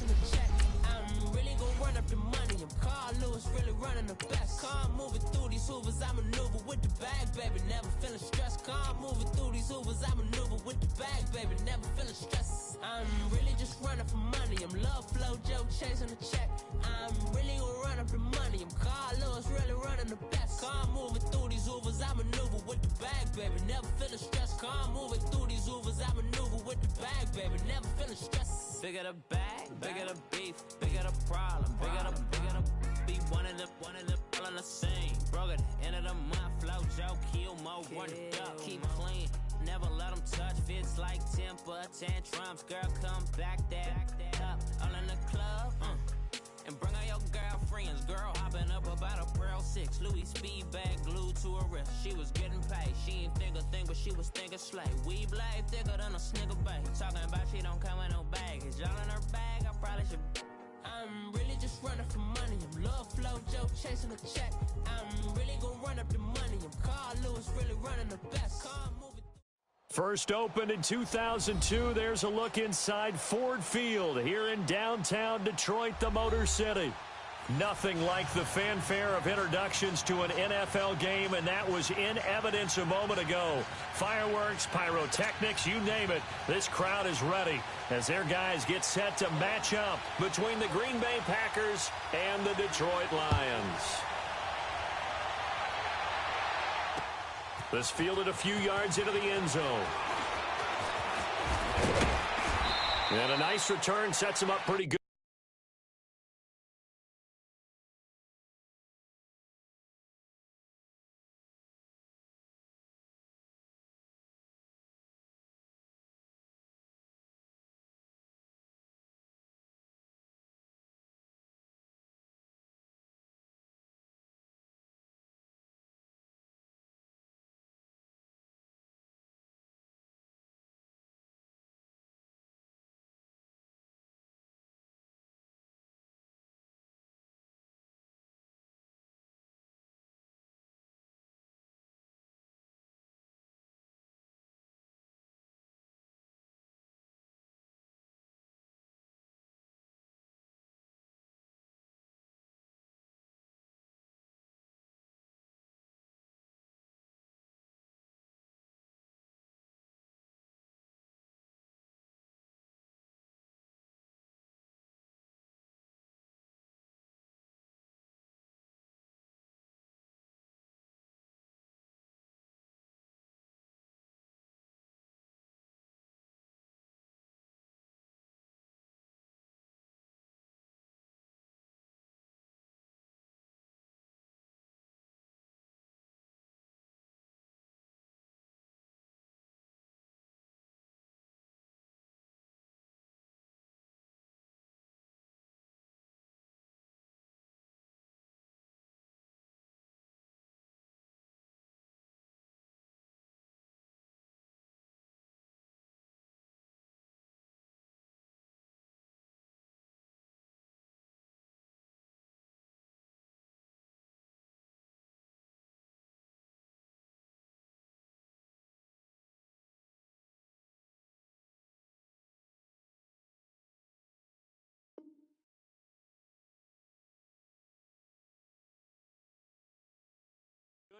chasing the check. I'm really gon' run up the money. I'm Carl Lewis, really running the best. Car moving through these hoovers, I maneuver with the bag, baby. Never feeling stressed. Car moving through these hoovers, I maneuver with the bag, baby. Never feeling stressed. I'm really just running for money. I'm Love Flow Joe chasing the check. I'm really gon' run up the money. I'm Carl Lewis, really running the best. Car moving through these hoovers, I maneuver with the bag, baby. Never feeling stressed. Car moving through these hoovers, I maneuver with the bag, baby. Never feeling stressed. Bigger the bag, bigger the beef, bigger the problem, bigger the be one of the all in the same. Broke at the end of the month, Flow Joe, kill mo, run it up, keep clean. Never let them touch, fits like temper tantrums. Girl, come back that up, all in the club, and bring all your girlfriends. Girl hopping up about a Pearl 6, Louis speed bag glued to her wrist. She was getting paid, she ain't think a thing, but she was thinking slay. We blade thicker than a snigger bag. Talking about she don't come with no baggage. Y'all in her bag, I probably should. I'm really just running for money. I'm Love Flow Joe chasing the check. I'm really gon' run up the money. I'm Carl Lewis, really running the best. Car moving. First opened in 2002, there's a look inside Ford Field here in downtown Detroit, the Motor City. Nothing like the fanfare of introductions to an NFL game, and that was in evidence a moment ago. Fireworks, pyrotechnics, you name it. This crowd is ready as their guys get set to match up between the Green Bay Packers and the Detroit Lions. This fielded a few yards into the end zone. And a nice return sets him up pretty good.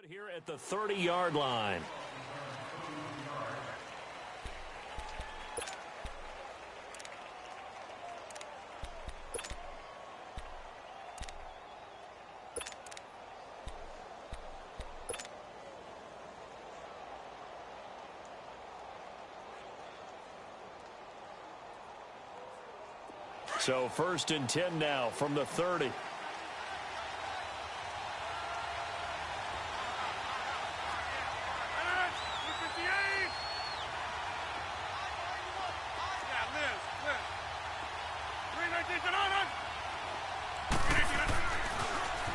Good here at the 30-yard line. So 1st and 10 now from the 30.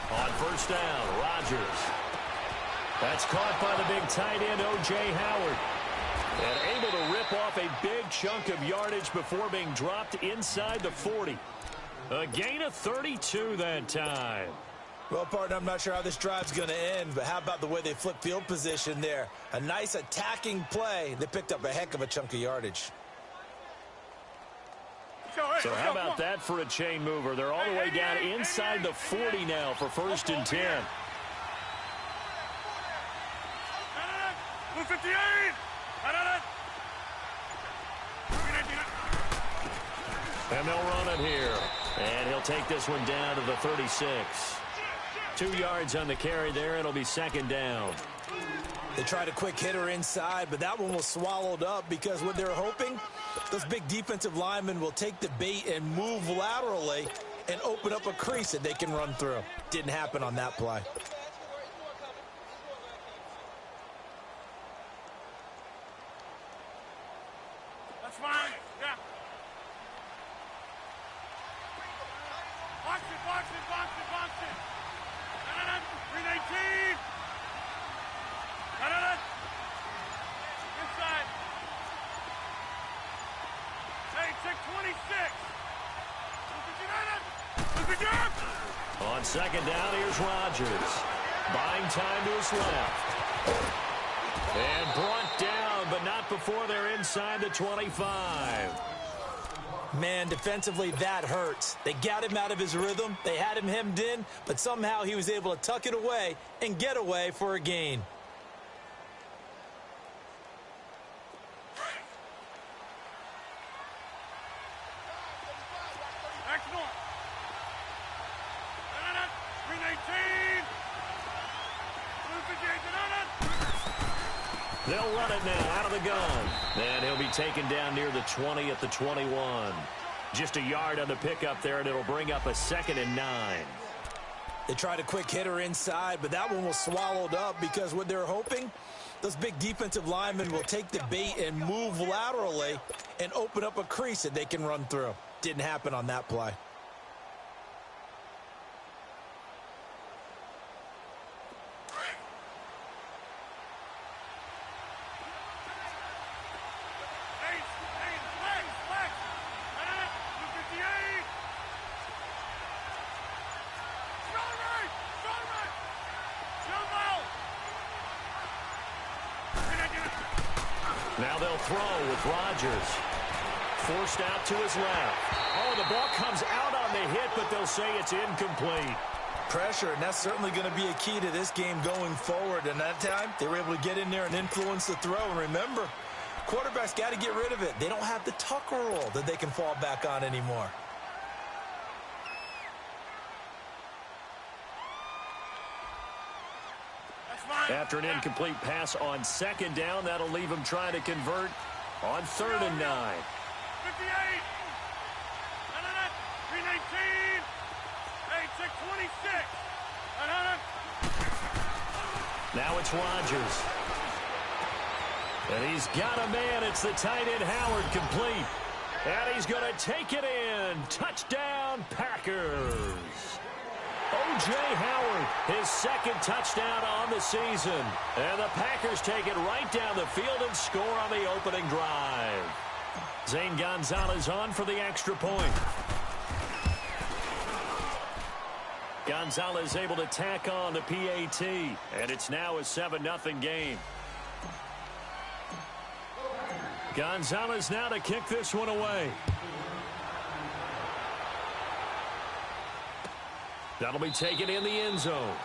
On 1st down, Rodgers. That's caught by the big tight end, O.J. Howard. And able to rip off a big chunk of yardage before being dropped inside the 40. A gain of 32 that time. Well, partner, I'm not sure how this drive's going to end, but how about the way they flip field position there? A nice attacking play. They picked up a heck of a chunk of yardage. So how about that for a chain mover? They're all the way down inside the 40 now for 1st and 10. Blue 58! And they'll run it here. And he'll take this one down to the 36. 2 yards on the carry there. It'll be 2nd down. They tried a quick hitter inside, but that one was swallowed up because what they're hoping, those big defensive linemen will take the bait and move laterally and open up a crease that they can run through. Didn't happen on that play. That's fine. Yeah. Box it, box it, box it, box it. 319. Inside. Hey, check 26. On 2nd down, here's Rodgers. Buying time to his left. And brought down, but not before they're inside the 25. Man, defensively, that hurts. They got him out of his rhythm. They had him hemmed in, but somehow he was able to tuck it away and get away for a gain. Excellent. 319. They'll run it now out of the gun. And he'll be taken down near the 20 at the 21. Just a yard on the pickup there, and it'll bring up a 2nd and 9. They tried a quick hitter inside, but that one was swallowed up because what they're hoping, those big defensive linemen will take the bait and move laterally and open up a crease that they can run through. Didn't happen on that play. Now they'll throw with Rodgers. Forced out to his left. Oh, the ball comes out on the hit, but they'll say it's incomplete. Pressure, and that's certainly going to be a key to this game going forward. And that time, they were able to get in there and influence the throw. And remember, quarterbacks got to get rid of it. They don't have the Tucker rule that they can fall back on anymore. After an incomplete pass on 2nd down, that'll leave him trying to convert on 3rd and 9. 58. 319. Hey, check 26. Now it's Rodgers. And he's got a man. It's the tight end Howard, complete. And he's going to take it in. Touchdown, Packers. O.J. Howard, his 2nd touchdown on the season. And the Packers take it right down the field and score on the opening drive. Zane Gonzalez on for the extra point. Gonzalez able to tack on the PAT. And it's now a 7-0 game. Gonzalez now to kick this one away. That'll be taken in the end zone.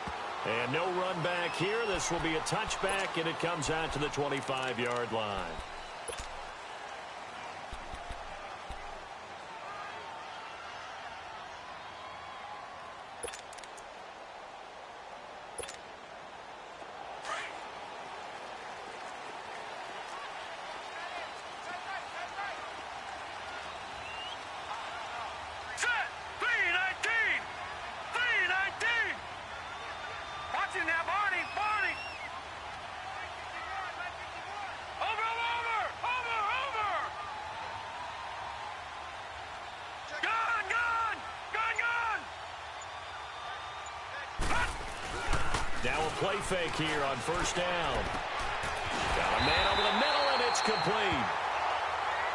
And no run back here. This will be a touchback, and it comes out to the 25-yard line. Now a play fake here on 1st down. Got a man over the middle, and it's complete.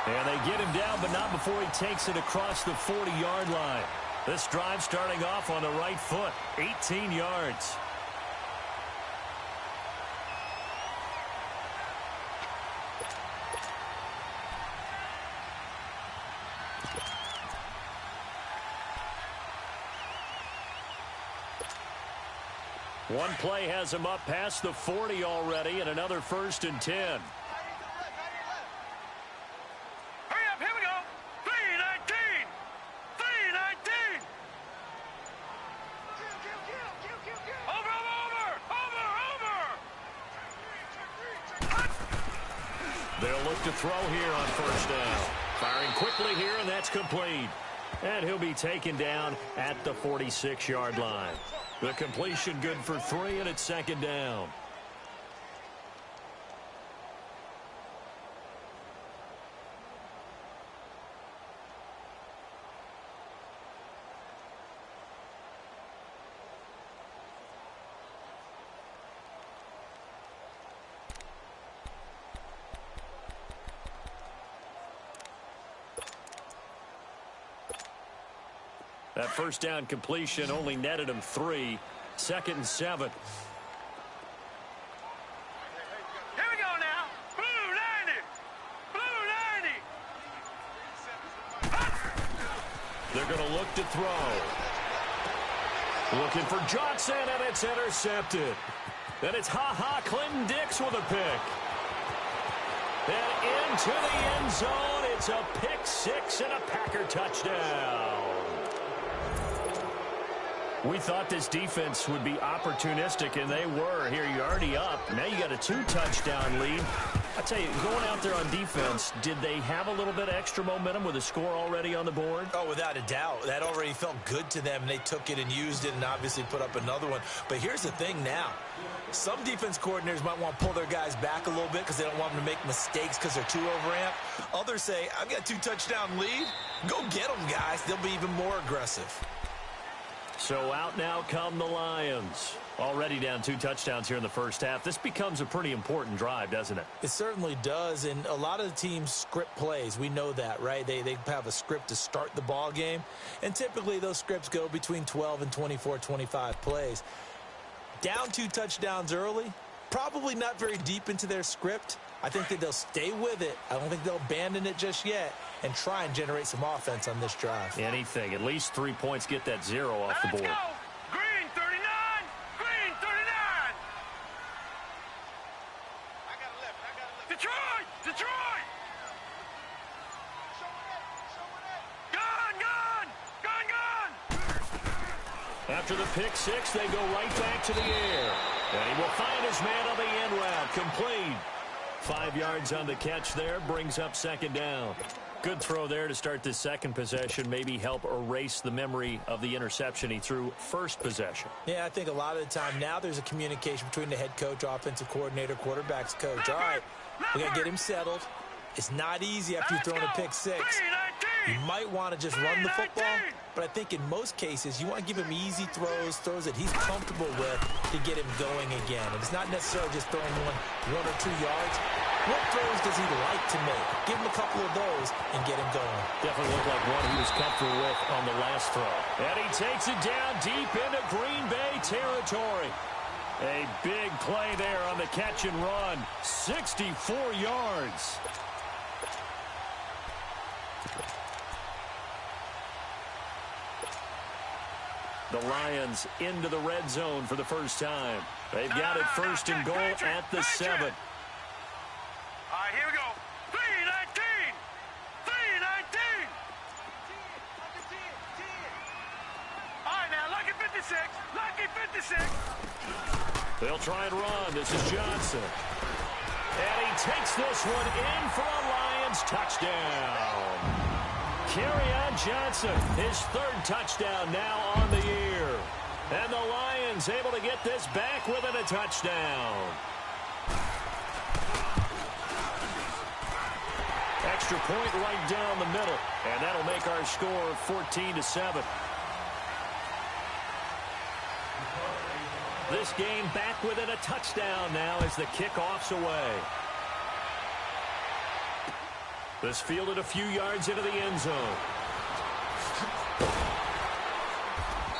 And they get him down, but not before he takes it across the 40-yard line. This drive starting off on the right foot, 18 yards. One play has him up past the 40 already, and another 1st and 10. Hurry up, here we go. 3:19. 3:19. Over. They'll look to throw here on 1st down. Firing quickly here, and that's complete. And he'll be taken down at the 46-yard line. The completion good for 3, and it's 2nd down. That 1st down completion only netted him 3. 2nd and 7. Here we go now. Blue 90. Blue 90. They're going to look to throw. Looking for Johnson, and it's intercepted. Then it's Clinton Dix with a pick. And into the end zone. It's a pick 6 and a Packer touchdown. We thought this defense would be opportunistic, and they were. Here, you're already up. Now you got a 2-touchdown lead. I tell you, going out there on defense, did they have a little bit of extra momentum with a score already on the board? Oh, without a doubt. That already felt good to them. They took it and used it and obviously put up another one. But here's the thing now. Some defense coordinators might want to pull their guys back a little bit because they don't want them to make mistakes because they're too overamped. Others say, I've got a 2-touchdown lead. Go get them, guys. They'll be even more aggressive. So out now come the Lions. Already down 2 touchdowns here in the 1st half. This becomes a pretty important drive, doesn't it? It certainly does, and a lot of the teams script plays. We know that, right? They have a script to start the ball game, and typically those scripts go between 12 and 24, 25 plays. Down 2 touchdowns early, probably not very deep into their script. I think that they'll stay with it. I don't think they'll abandon it just yet and try and generate some offense on this drive. Anything. At least 3 points, get that 0 off the board. Let's go. Green 39. Green 39. Detroit. Detroit. Gun. After the pick 6, they go right back to the air. And he will find his man on the end route. Complete. 5 yards on the catch there. Brings up 2nd down. Good throw there to start the 2nd possession. Maybe help erase the memory of the interception he threw 1st possession. Yeah, I think a lot of the time now there's a communication between the head coach, offensive coordinator, quarterback's coach. All right, we got to get him settled. It's not easy after you've thrown a pick 6. You might want to just run the football, but I think in most cases you want to give him easy throws that he's comfortable with to get him going again. And it's not necessarily just throwing one or 2 yards. What throws does he like to make? Give him a couple of those and get him going. Definitely looked like one he was comfortable with on the last throw. And he takes it down deep into Green Bay territory. A big play there on the catch and run. 64 yards. The Lions into the red zone for the first time. They've got it 1st and goal at the 7. All right, here we go. 3:19. 3:19. All right, now, lucky 56. Lucky 56. They'll try and run. This is Johnson. And he takes this one in for a Lions touchdown. Kerryon Johnson, his 3rd touchdown now on the year. And the Lions able to get this back within a touchdown. Extra point right down the middle. And that'll make our score 14-7. This game back within a touchdown now as the kickoff's away. This fielded a few yards into the end zone.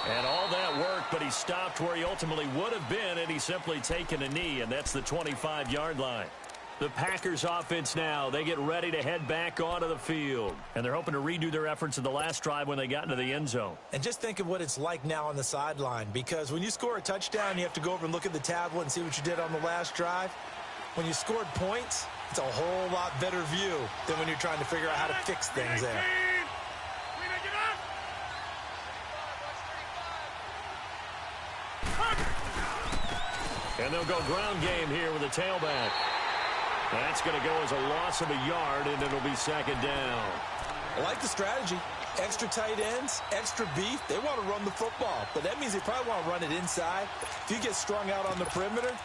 And all that work, but he stopped where he ultimately would have been, and he's simply taken a knee, and that's the 25-yard line. The Packers offense now, they get ready to head back onto the field. And they're hoping to redo their efforts in the last drive when they got into the end zone. And just think of what it's like now on the sideline, because when you score a touchdown, you have to go over and look at the tablet and see what you did on the last drive. When you scored points, it's a whole lot better view than when you're trying to figure out how to fix things there. And they'll go ground game here with a tailback. That's going to go as a loss of a yard, and it'll be second down. I like the strategy. Extra tight ends, extra beef. They want to run the football, but that means they probably want to run it inside. If you get strung out on the perimeter,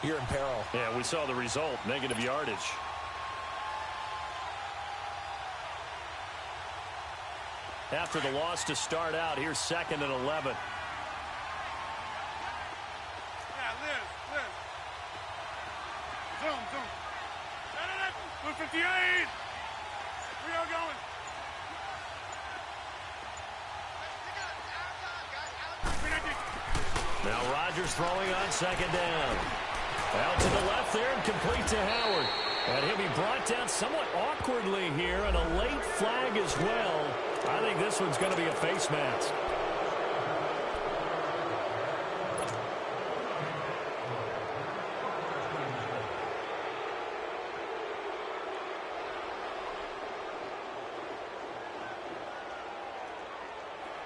you're in peril. Yeah, we saw the result, negative yardage. After the loss to start out, here's 2nd and 11. Zoom. 58. We are going. Now Rodgers throwing on 2nd down. Out to the left there and complete to Howard. And he'll be brought down somewhat awkwardly here, and a late flag as well. I think this one's going to be a face mask.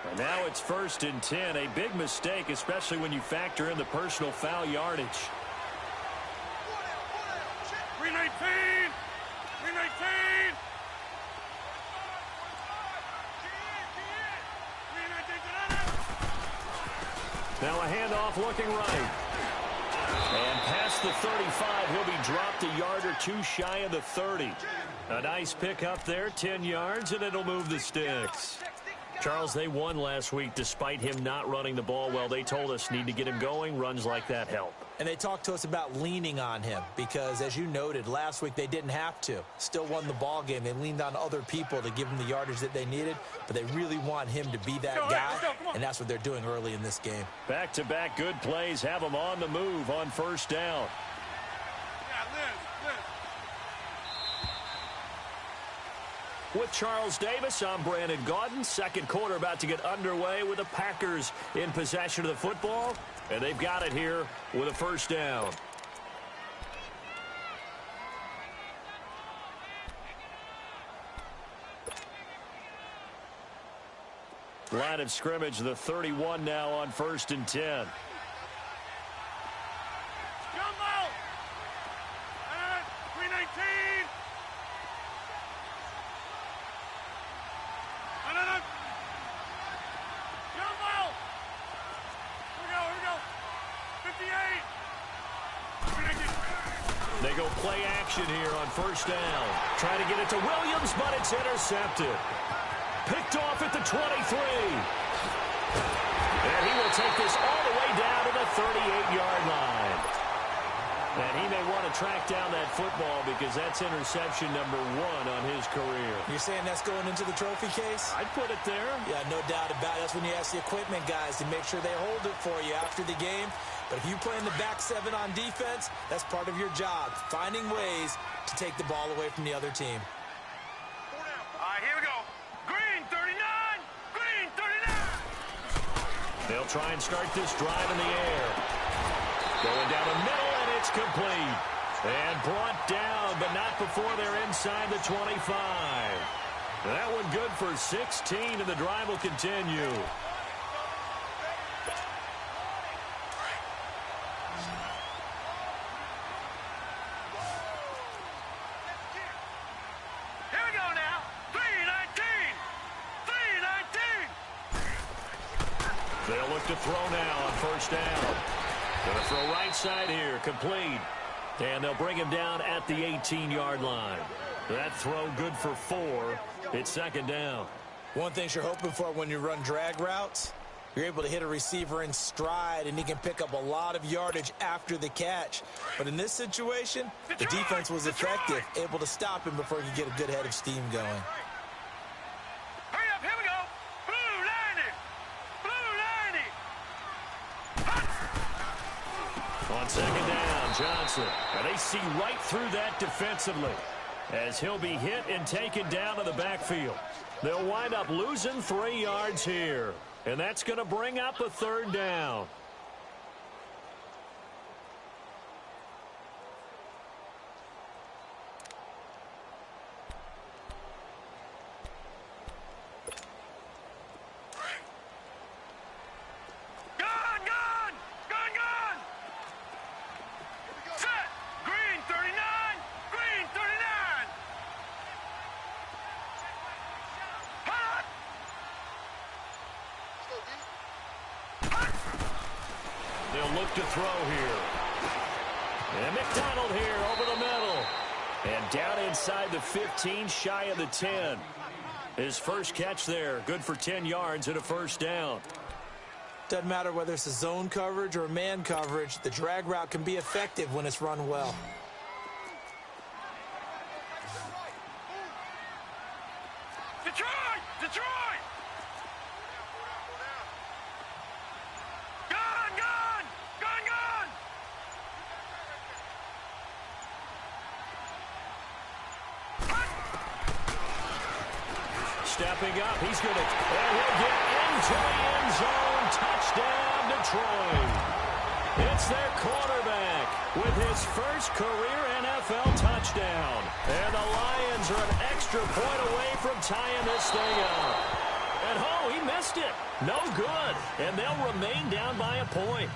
And now it's 1st and 10. A big mistake, especially when you factor in the personal foul yardage. 319. 319. Now a handoff looking right. And past the 35, he'll be dropped a yard or two shy of the 30. A nice pickup there, 10 yards, and it'll move the sticks. Charles, they won last week despite him not running the ball well. They told us need to get him going. Runs like that help. And they talked to us about leaning on him because, as you noted, last week they didn't have to. Still won the ball game. They leaned on other people to give him the yardage that they needed, but they really want him to be that guy, and that's what they're doing early in this game. Back-to-back good plays have him on the move on 1st down. With Charles Davis, I'm Brandon Gaudin. Second quarter about to get underway with the Packers in possession of the football. And they've got it here with a 1st down. Line of scrimmage, the 31 now on 1st and 10. They go play action here on 1st down. Trying to get it to Williams, but it's intercepted. Picked off at the 23. And he will take this all the way down to the 38-yard line. And he may want to track down that football because that's interception number 1 on his career. You're saying that's going into the trophy case? I'd put it there. Yeah, no doubt about it. That's when you ask the equipment guys to make sure they hold it for you after the game. But if you play in the back 7 on defense, that's part of your job, finding ways to take the ball away from the other team. All right, here we go. Green 39. Green 39. They'll try and start this drive in the air. Going down the middle, and it's complete. And brought down, but not before they're inside the 25. That one good for 16, and the drive will continue. They'll look to throw now on 1st down. Going to throw right side here, complete. And they'll bring him down at the 18-yard line. That throw good for 4. It's 2nd down. One thing you're hoping for when you run drag routes, you're able to hit a receiver in stride, and he can pick up a lot of yardage after the catch. But in this situation, the defense was effective, able to stop him before he could get a good head of steam going. On second down, Johnson. And they see right through that defensively as he'll be hit and taken down to the backfield. They'll wind up losing 3 yards here. And that's going to bring up a third down. Look to throw here. And McDonald here over the middle. And down inside the 15, shy of the 10. His first catch there, good for 10 yards and a first down. Doesn't matter whether it's a zone coverage or man coverage, the drag route can be effective when it's run well. Detroit! Detroit! Stepping up, he's going to, and he'll get into the end zone. Touchdown, Detroit. It's their quarterback with his first career NFL touchdown. And the Lions are an extra point away from tying this thing up. And oh, he missed it. No good. And they'll remain down by a point.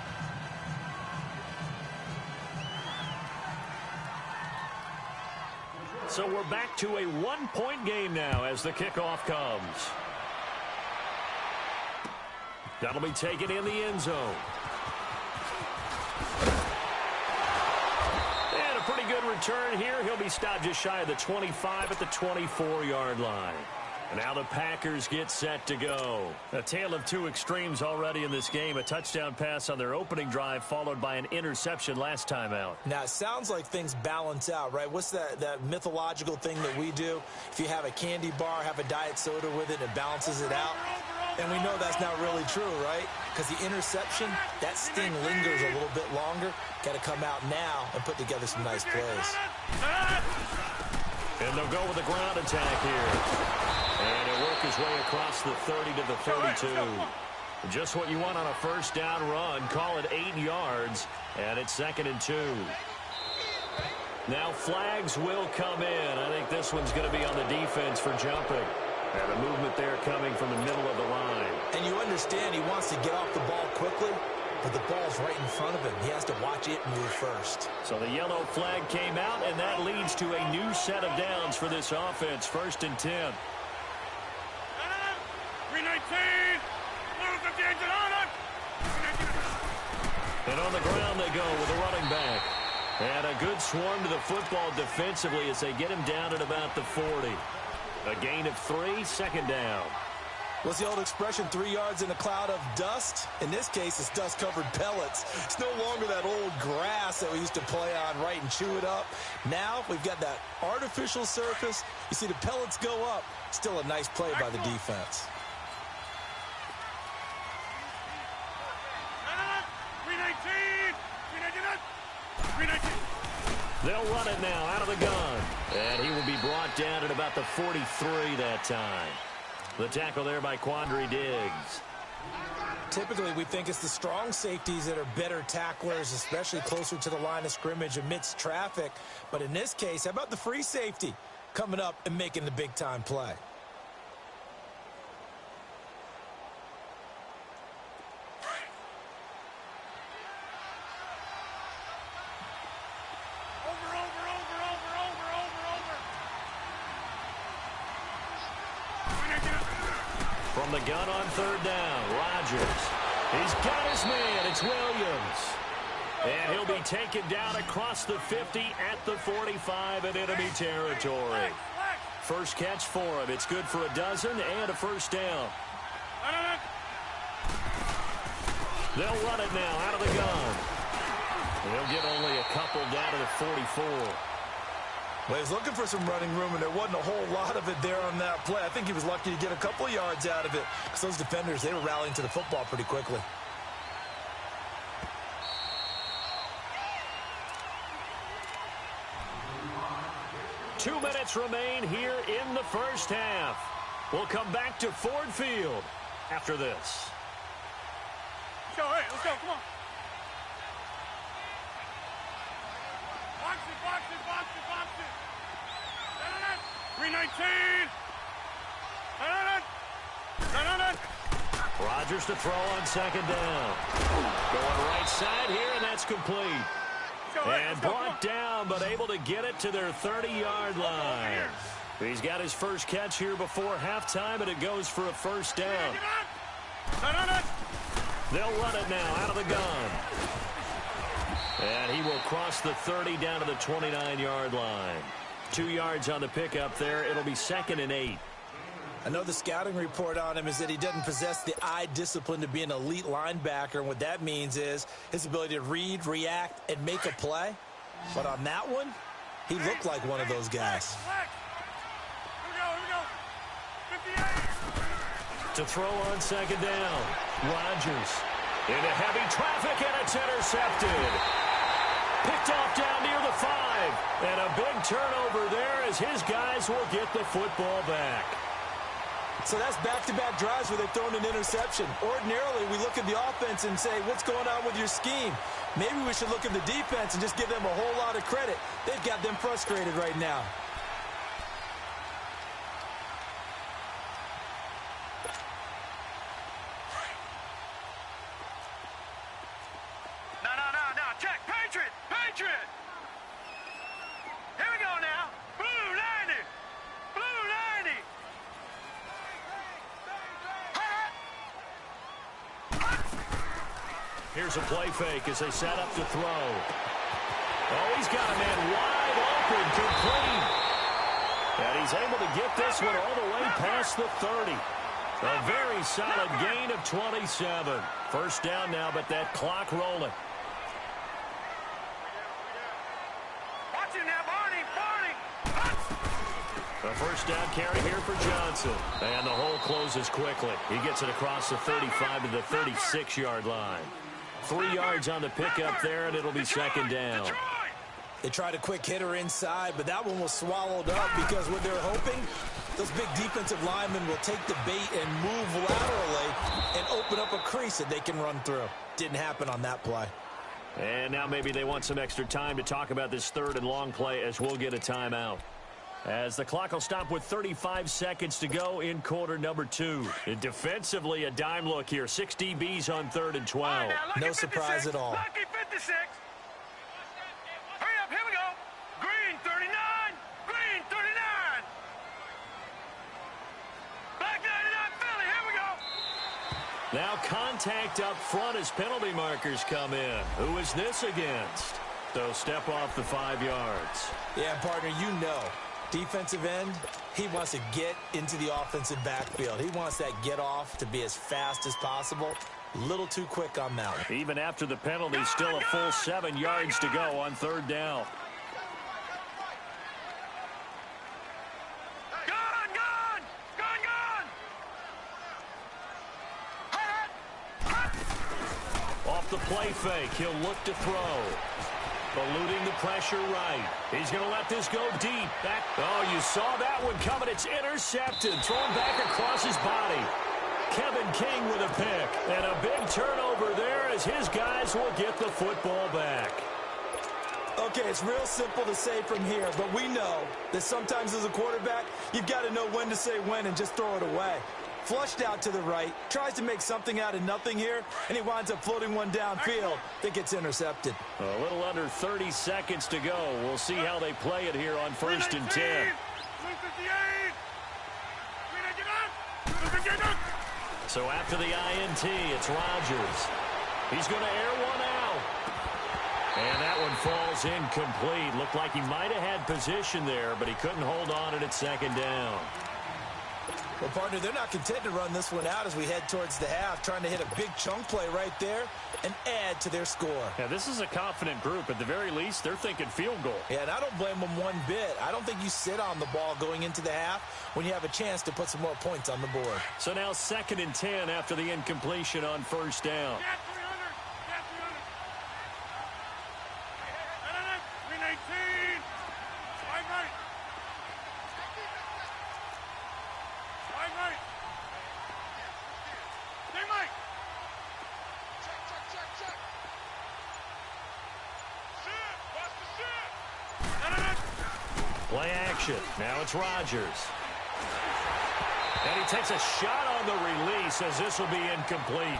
So we're back to a 1-point game now as the kickoff comes. That'll be taken in the end zone. And a pretty good return here. He'll be stopped just shy of the 25 at the 24-yard line. Now the Packers get set to go. A tale of two extremes already in this game. A touchdown pass on their opening drive followed by an interception last time out. Now, it sounds like things balance out, right? What's that mythological thing that we do? If you have a candy bar, have a diet soda with it, it balances it out. And we know that's not really true, right? Because the interception, that sting lingers a little bit longer. Got to come out now and put together some nice plays. And they'll go with the ground attack here. And he'll work his way across the 30 to the 32. Just what you want on a first down run. Call it 8 yards. And it's 2nd and 2. Now flags will come in. I think this one's going to be on the defense for jumping. And a movement there coming from the middle of the line. And you understand he wants to get off the ball quickly, but the ball's right in front of him. He has to watch it move first. So the yellow flag came out, and that leads to a new set of downs for this offense. 1st and 10. 319! And on the ground they go with a running back. And a good swarm to the football defensively as they get him down at about the 40. A gain of 3, 2nd down. What's the old expression, 3 yards in a cloud of dust? In this case, it's dust-covered pellets. It's no longer that old grass that we used to play on, right, and chew it up. Now we've got that artificial surface. You see the pellets go up. Still a nice play by the defense. 319! They'll run it now out of the gun. And he will be brought down at about the 43 that time. The tackle there by Quandre Diggs. Typically, we think it's the strong safeties that are better tacklers, especially closer to the line of scrimmage amidst traffic. But in this case, how about the free safety coming up and making the big-time play? From the gun on 3rd down, Rodgers. He's got his man. It's Williams. And he'll be taken down across the 50 at the 45 in enemy territory. First catch for him. It's good for a dozen and a first down. They'll run it now out of the gun. They'll get only a couple down to the 44. Well, he was looking for some running room, and there wasn't a whole lot of it there on that play. I think he was lucky to get a couple yards out of it because those defenders, they were rallying to the football pretty quickly. 2 minutes remain here in the first half. We'll come back to Ford Field after this. Let's go, hey, let's go, come on. Box it, box it, box it, box it. 319. Rodgers to throw on second down. Going right side here, and that's complete. And brought down, but able to get it to their 30-yard line. He's got his first catch here before halftime, and it goes for a first down. They'll run it now out of the gun. And he will cross the 30 down to the 29-yard line. 2 yards on the pickup there. It'll be 2nd and 8. I know the scouting report on him is that he doesn't possess the eye discipline to be an elite linebacker, and what that means is his ability to read, react, and make a play. But on that one, he looked like one of those guys. Here we go. 58. To throw on second down. Rodgers into heavy traffic, and it's intercepted. Picked off down near the 5. And a big turnover there as his guys will get the football back. So that's back-to-back drives where they've thrown an interception. Ordinarily, we look at the offense and say, what's going on with your scheme? Maybe we should look at the defense and just give them a whole lot of credit. They've got them frustrated right now. No. Check. Patriot. Here we go now. Blue 90. Blue 90. Here's a play fake as they set up to throw. Oh, he's got a man wide open, complete. And he's able to get this one all the way past the 30. A very solid gain of 27. First down now, but that clock rolling. Watch it now, Barney. A first down carry here for Johnson. And the hole closes quickly. He gets it across the 35 to the 36-yard line. 3 yards on the pickup there, and it'll be second down. They tried a quick hitter inside, but that one was swallowed up because what they're hoping, those big defensive linemen will take the bait and move laterally and open up a crease that they can run through. Didn't happen on that play. And now maybe they want some extra time to talk about this third and long play as we'll get a timeout. As the clock will stop with 35 seconds to go in quarter number 2. And defensively, a dime look here. 6 DBs on 3rd and 12. No surprise at all. Lucky 56. Hurry up, here we go. Green 39. Green 39. Black 99 Philly, here we go. Now contact up front as penalty markers come in. Who is this against? They'll step off the 5 yards. Yeah, partner, you know. Defensive end, he wants to get into the offensive backfield. He wants that get off to be as fast as possible. A little too quick on that one. Even after the penalty, still a full 7 yards to go on 3rd down. Off the play fake, he'll look to throw. Eluding the pressure right. He's going to let this go deep. Back. Oh, you saw that one coming. It's intercepted. Thrown back across his body. Kevin King with a pick. And a big turnover there as his guys will get the football back. Okay, it's real simple to say from here, but we know that sometimes as a quarterback, you've got to know when to say when and just throw it away. Flushed out to the right, tries to make something out of nothing here, and he winds up floating one downfield that gets intercepted. A little under 30 seconds to go. We'll see how they play it here on 1st and 10. So after the INT, it's Rodgers. He's going to air one out. And that one falls incomplete. Looked like he might have had position there, but he couldn't hold on it at 2nd down. Well, partner, they're not content to run this one out as we head towards the half, trying to hit a big chunk play right there and add to their score. Yeah, this is a confident group. At the very least, they're thinking field goal. Yeah, and I don't blame them one bit. I don't think you sit on the ball going into the half when you have a chance to put some more points on the board. So now 2nd and 10 after the incompletion on 1st down. Play action. Now it's Rodgers. And he takes a shot on the release as this will be incomplete.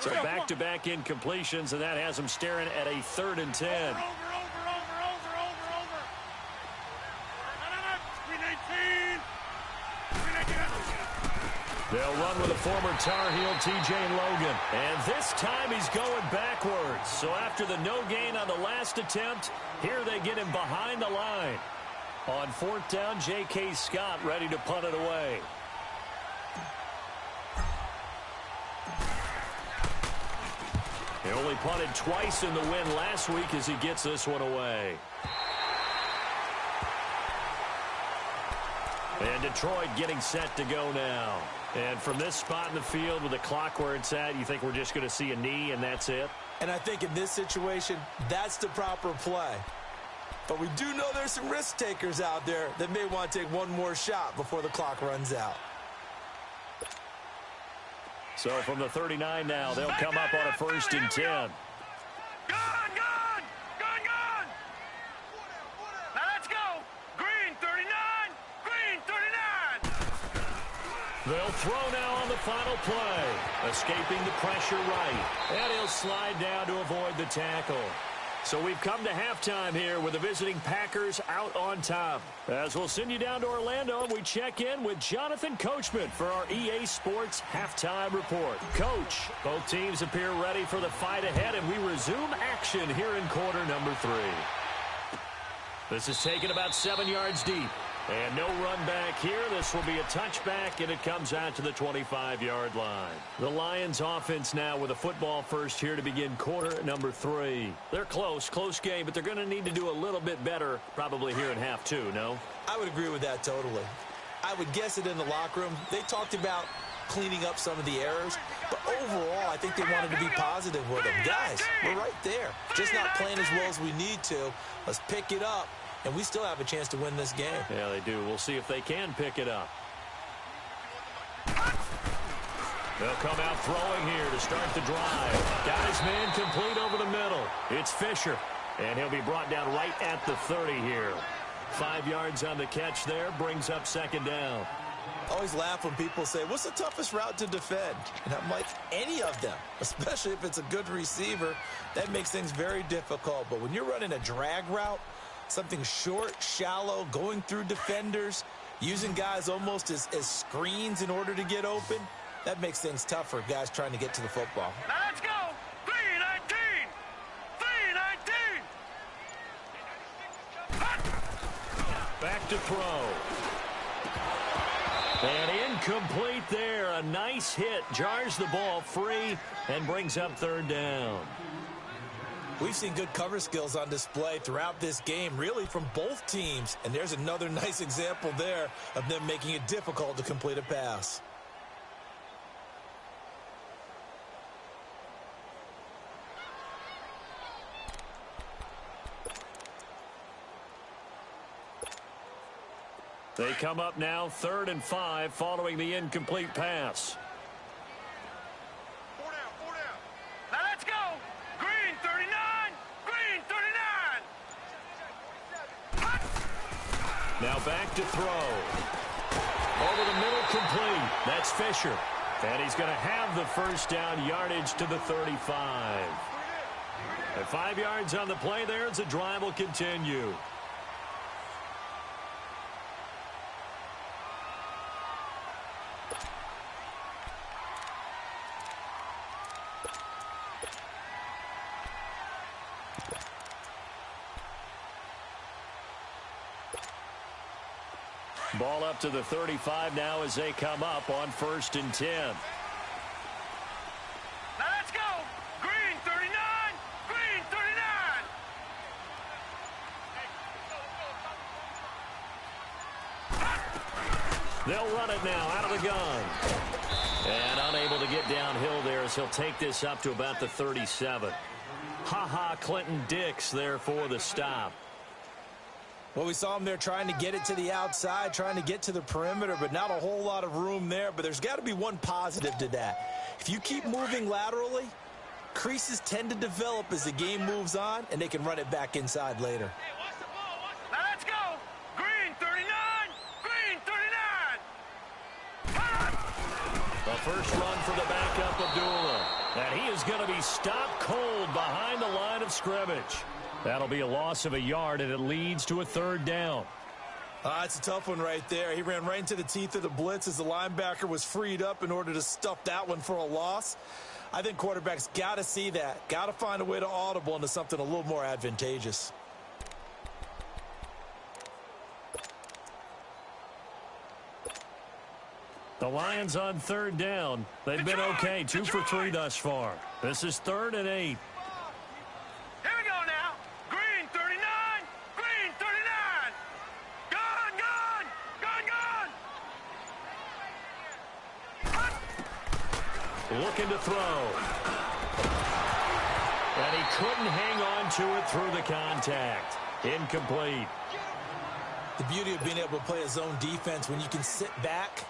So back-to-back incompletions, and that has him staring at a 3rd and 10. Over. They'll run with a former Tar Heel, T.J. Logan. And this time he's going backwards. So after the no gain on the last attempt, here they get him behind the line. On 4th down, J.K. Scott ready to punt it away. He only punted twice in the win last week as he gets this one away. And Detroit getting set to go now. And from this spot in the field with the clock where it's at, you think we're just going to see a knee and that's it? And I think in this situation, that's the proper play. But we do know there's some risk takers out there that may want to take one more shot before the clock runs out. So from the 39 now, they'll come up on a 1st and 10. Gone! Now let's go! Green 39! Green 39! They'll throw now on the final play. Escaping the pressure right. And he'll slide down to avoid the tackle. So we've come to halftime here with the visiting Packers out on top. As we'll send you down to Orlando, we check in with Jonathan Coachman for our EA Sports Halftime Report. Coach, both teams appear ready for the fight ahead, and we resume action here in quarter number 3. This is taken about 7 yards deep. And no run back here. This will be a touchback, and it comes out to the 25-yard line. The Lions offense now with a football first here to begin quarter number 3. They're close game, but they're going to need to do a little bit better probably here in half 2, no? I would agree with that totally. I would guess it in the locker room. They talked about cleaning up some of the errors, but overall, I think they wanted to be positive with them. Guys, we're right there. Just not playing as well as we need to. Let's pick it up. And we still have a chance to win this game. Yeah, they do. We'll see if they can pick it up. They'll come out throwing here to start the drive. Guys, man, complete over the middle. It's Fisher, and he'll be brought down right at the 30 here. 5 yards on the catch there, brings up 2nd down. I always laugh when people say, what's the toughest route to defend? And I'm like, any of them, especially if it's a good receiver. That makes things very difficult. But when you're running a drag route, something short, shallow, going through defenders, using guys almost as screens in order to get open, that makes things tough for guys trying to get to the football. Now let's go! 319! 319! Back to throw. And incomplete there. A nice hit. Jars the ball free and brings up 3rd down. We've seen good cover skills on display throughout this game, really from both teams. And there's another nice example there of them making it difficult to complete a pass. They come up now 3rd and 5 following the incomplete pass. 4 down. Now let's go! Green 39! Green 39! Now back to throw. Over the middle, complete. That's Fisher. And he's going to have the 1st down, yardage to the 35. At 5 yards on the play there, the drive will continue. Ball up to the 35 now as they come up on 1st and 10. Now let's go! Green 39! Green 39! They'll run it now out of the gun. And unable to get downhill there as he'll take this up to about the 37. Clinton Dix there for the stop. Well, we saw him there trying to get it to the outside, trying to get to the perimeter, but not a whole lot of room there. But there's got to be one positive to that. If you keep moving laterally, creases tend to develop as the game moves on, and they can run it back inside later. Now let's go. Green 39. Green 39. The first run for the backup Abdullah. And he is going to be stopped cold behind the line of scrimmage. That'll be a loss of a yard, and it leads to a third down. It's a tough one right there. He ran right into the teeth of the blitz as the linebacker was freed up in order to stuff that one for a loss. I think quarterbacks got to see that. Got to find a way to audible into something a little more advantageous. The Lions on third down. They've been okay, 2 for 3 thus far. This is 3rd and 8. Here we go now. Green 39. Green 39. Gone, gone. Gone, gone. Looking to throw. And he couldn't hang on to it through the contact. Incomplete. The beauty of being able to play a zone defense when you can sit back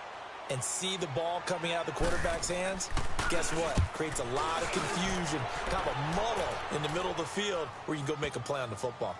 and see the ball coming out of the quarterback's hands, guess what? Creates a lot of confusion, kind of a muddle in the middle of the field where you can go make a play on the football.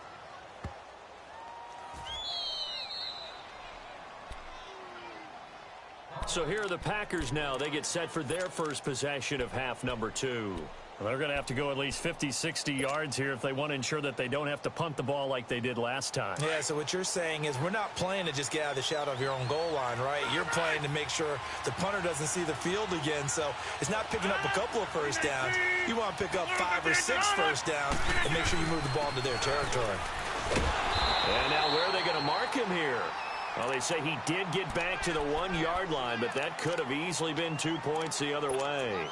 So here are the Packers now. They get set for their first possession of half number 2. Well, they're going to have to go at least 50, 60 yards here if they want to ensure that they don't have to punt the ball like they did last time. Yeah, so what you're saying is we're not playing to just get out of the shadow of your own goal line, right? You're playing to make sure the punter doesn't see the field again. So it's not picking up a couple of first downs. You want to pick up 5 or 6 first downs and make sure you move the ball into their territory. And now where are they going to mark him here? Well, they say he did get back to the 1-yard line, but that could have easily been 2 points the other way.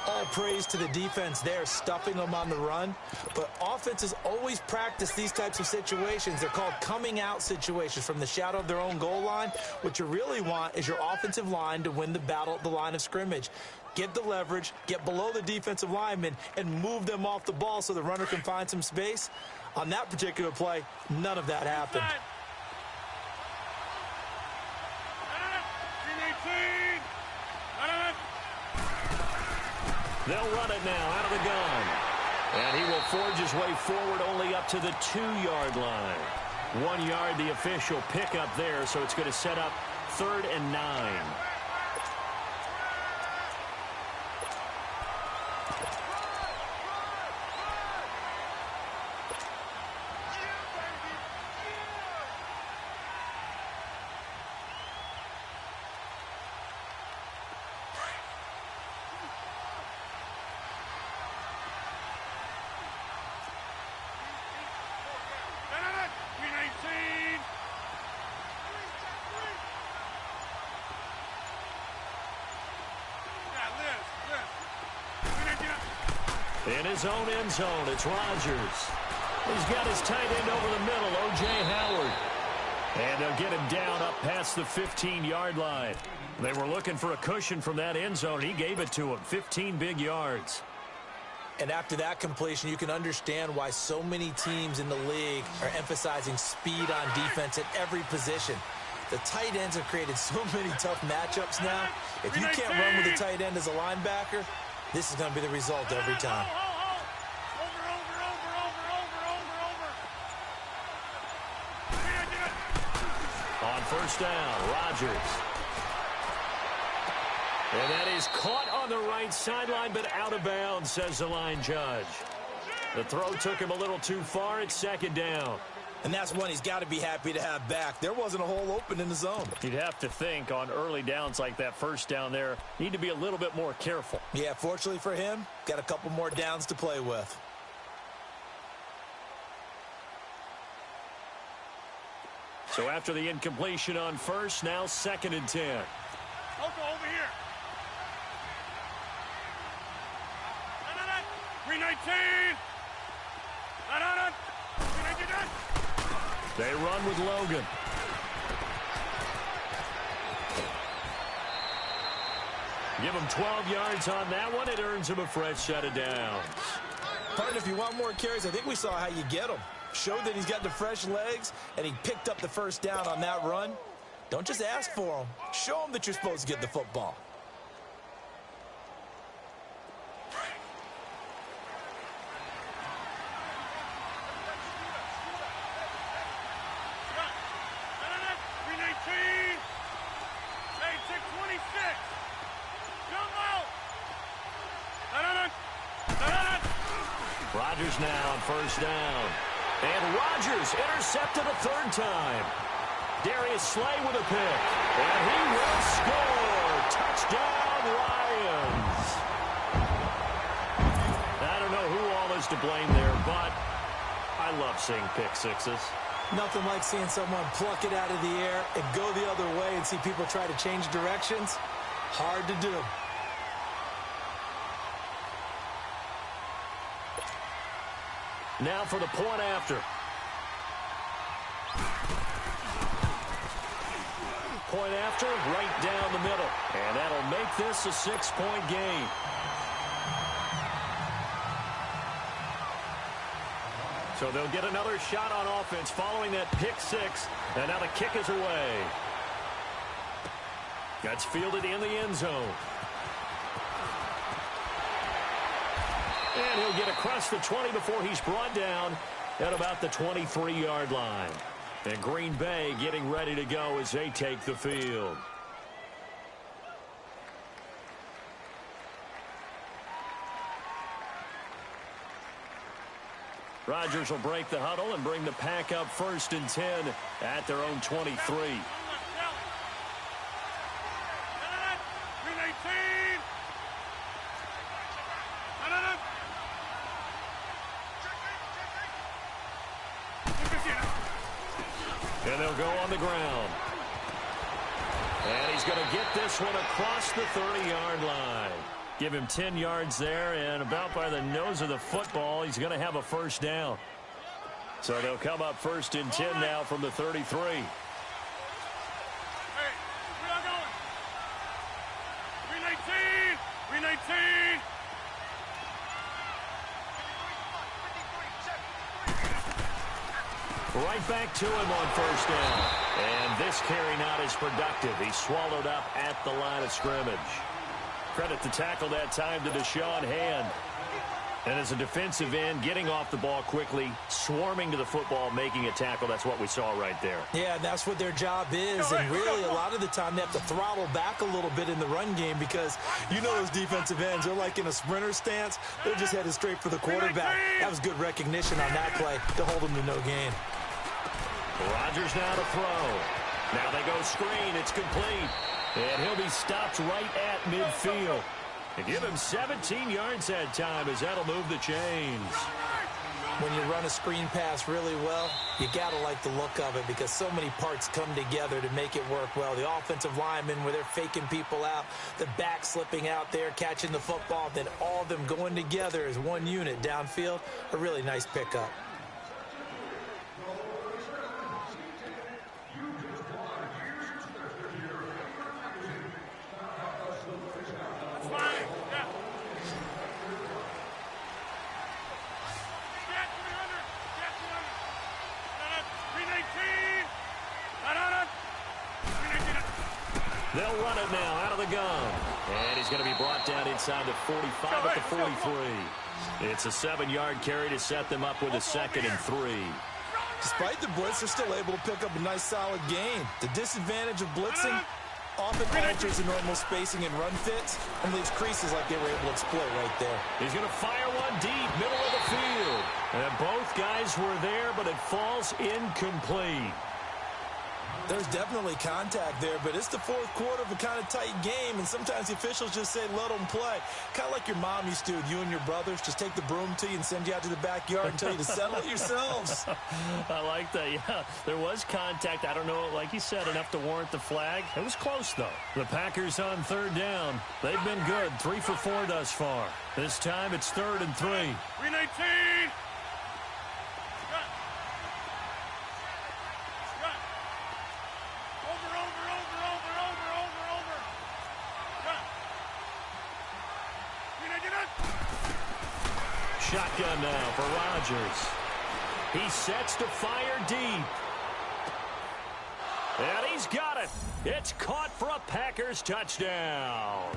All praise to the defense there, stuffing them on the run. But offenses always practice these types of situations. They're called coming out situations from the shadow of their own goal line. What you really want is your offensive line to win the battle at the line of scrimmage. Get the leverage, get below the defensive lineman, and move them off the ball so the runner can find some space. On that particular play, none of that happened. They'll run it now out of the gun. And he will forge his way forward only up to the 2-yard line. 1 yard, the official pickup there, so it's going to set up 3rd and 9. In his own end zone, it's Rodgers. He's got his tight end over the middle, O.J. Howard. And they'll get him down up past the 15-yard line. They were looking for a cushion from that end zone. He gave it to him, 15 big yards. And after that completion, you can understand why so many teams in the league are emphasizing speed on defense at every position. The tight ends have created so many tough matchups now. If you can't run with the tight end as a linebacker, this is going to be the result every time. On first down, Rodgers. And that is caught on the right sideline, but out of bounds, says the line judge. The throw took him a little too far. It's 2nd down. And that's one he's got to be happy to have back. There wasn't a hole open in the zone. You'd have to think on early downs like that first down there, need to be a little bit more careful. Yeah, fortunately for him, got a couple more downs to play with. So after the incompletion on first, now 2nd and 10. Over here. 319. They run with Logan. Give him 12 yards on that one. It earns him a fresh set of downs. Partner, if you want more carries, I think we saw how you get them. Showed that he's got the fresh legs, and he picked up the first down on that run. Don't just ask for them. Show them that you're supposed to get the football. Rodgers now on first down. And Rodgers intercepted a third time. Darius Slay with a pick. And he will score. Touchdown, Lions. I don't know who all is to blame there, but I love seeing pick sixes. Nothing like seeing someone pluck it out of the air and go the other way and see people try to change directions. Hard to do. Now for the point after. Point after, right down the middle. And that'll make this a 6-point game. So they'll get another shot on offense following that pick six. And now the kick is away. That's fielded in the end zone. And he'll get across the 20 before he's brought down at about the 23-yard line. And Green Bay getting ready to go as they take the field. Rodgers will break the huddle and bring the pack up 1st and 10 at their own 23. And they'll go on the ground. And he's going to get this one across the 30-yard line. Give him 10 yards there, and about by the nose of the football, he's going to have a first down. So they'll come up 1st and 10 now from the 33. Hey, where y'all going? 319! 319! Right back to him on first down. And this carry not as productive. He's swallowed up at the line of scrimmage. Credit the tackle that time to Deshaun Hand. And as a defensive end, getting off the ball quickly, swarming to the football, making a tackle. That's what we saw right there. Yeah, that's what their job is. And really, a lot of the time, they have to throttle back a little bit in the run game because you know those defensive ends, they're like in a sprinter stance. They're just headed straight for the quarterback. That was good recognition on that play to hold them to no gain. Rodgers now to throw. Now they go screen. It's complete. And he'll be stopped right at midfield. And give him 17 yards that time as that'll move the chains. When you run a screen pass really well, you got to like the look of it because so many parts come together to make it work well. The offensive linemen where they're faking people out, the back slipping out there, catching the football, then all of them going together as one unit downfield. A really nice pickup. They'll run it now out of the gun. And he's going to be brought down inside the 45 at the 43. It's a 7-yard carry to set them up with a 2nd and 3. Despite the blitz, they're still able to pick up a nice solid gain. The disadvantage of blitzing often alters the normal spacing and run fits and leaves creases like they were able to exploit right there. He's going to fire one deep, middle of the field. And both guys were there, but it falls incomplete. There's definitely contact there, but it's the 4th quarter of a kind of tight game, and sometimes the officials just say, let them play. Kind of like your mom used to with you and your brothers. Just take the broom to you and send you out to the backyard and tell you to settle it yourselves. I like that, yeah. There was contact. I don't know, like you said, enough to warrant the flag. It was close, though. The Packers on 3rd down. They've been good, 3 for 4 thus far. This time it's 3rd and 3. 319! shotgun now for Rodgers. He sets to fire deep. And he's got it. It's caught for a Packers touchdown.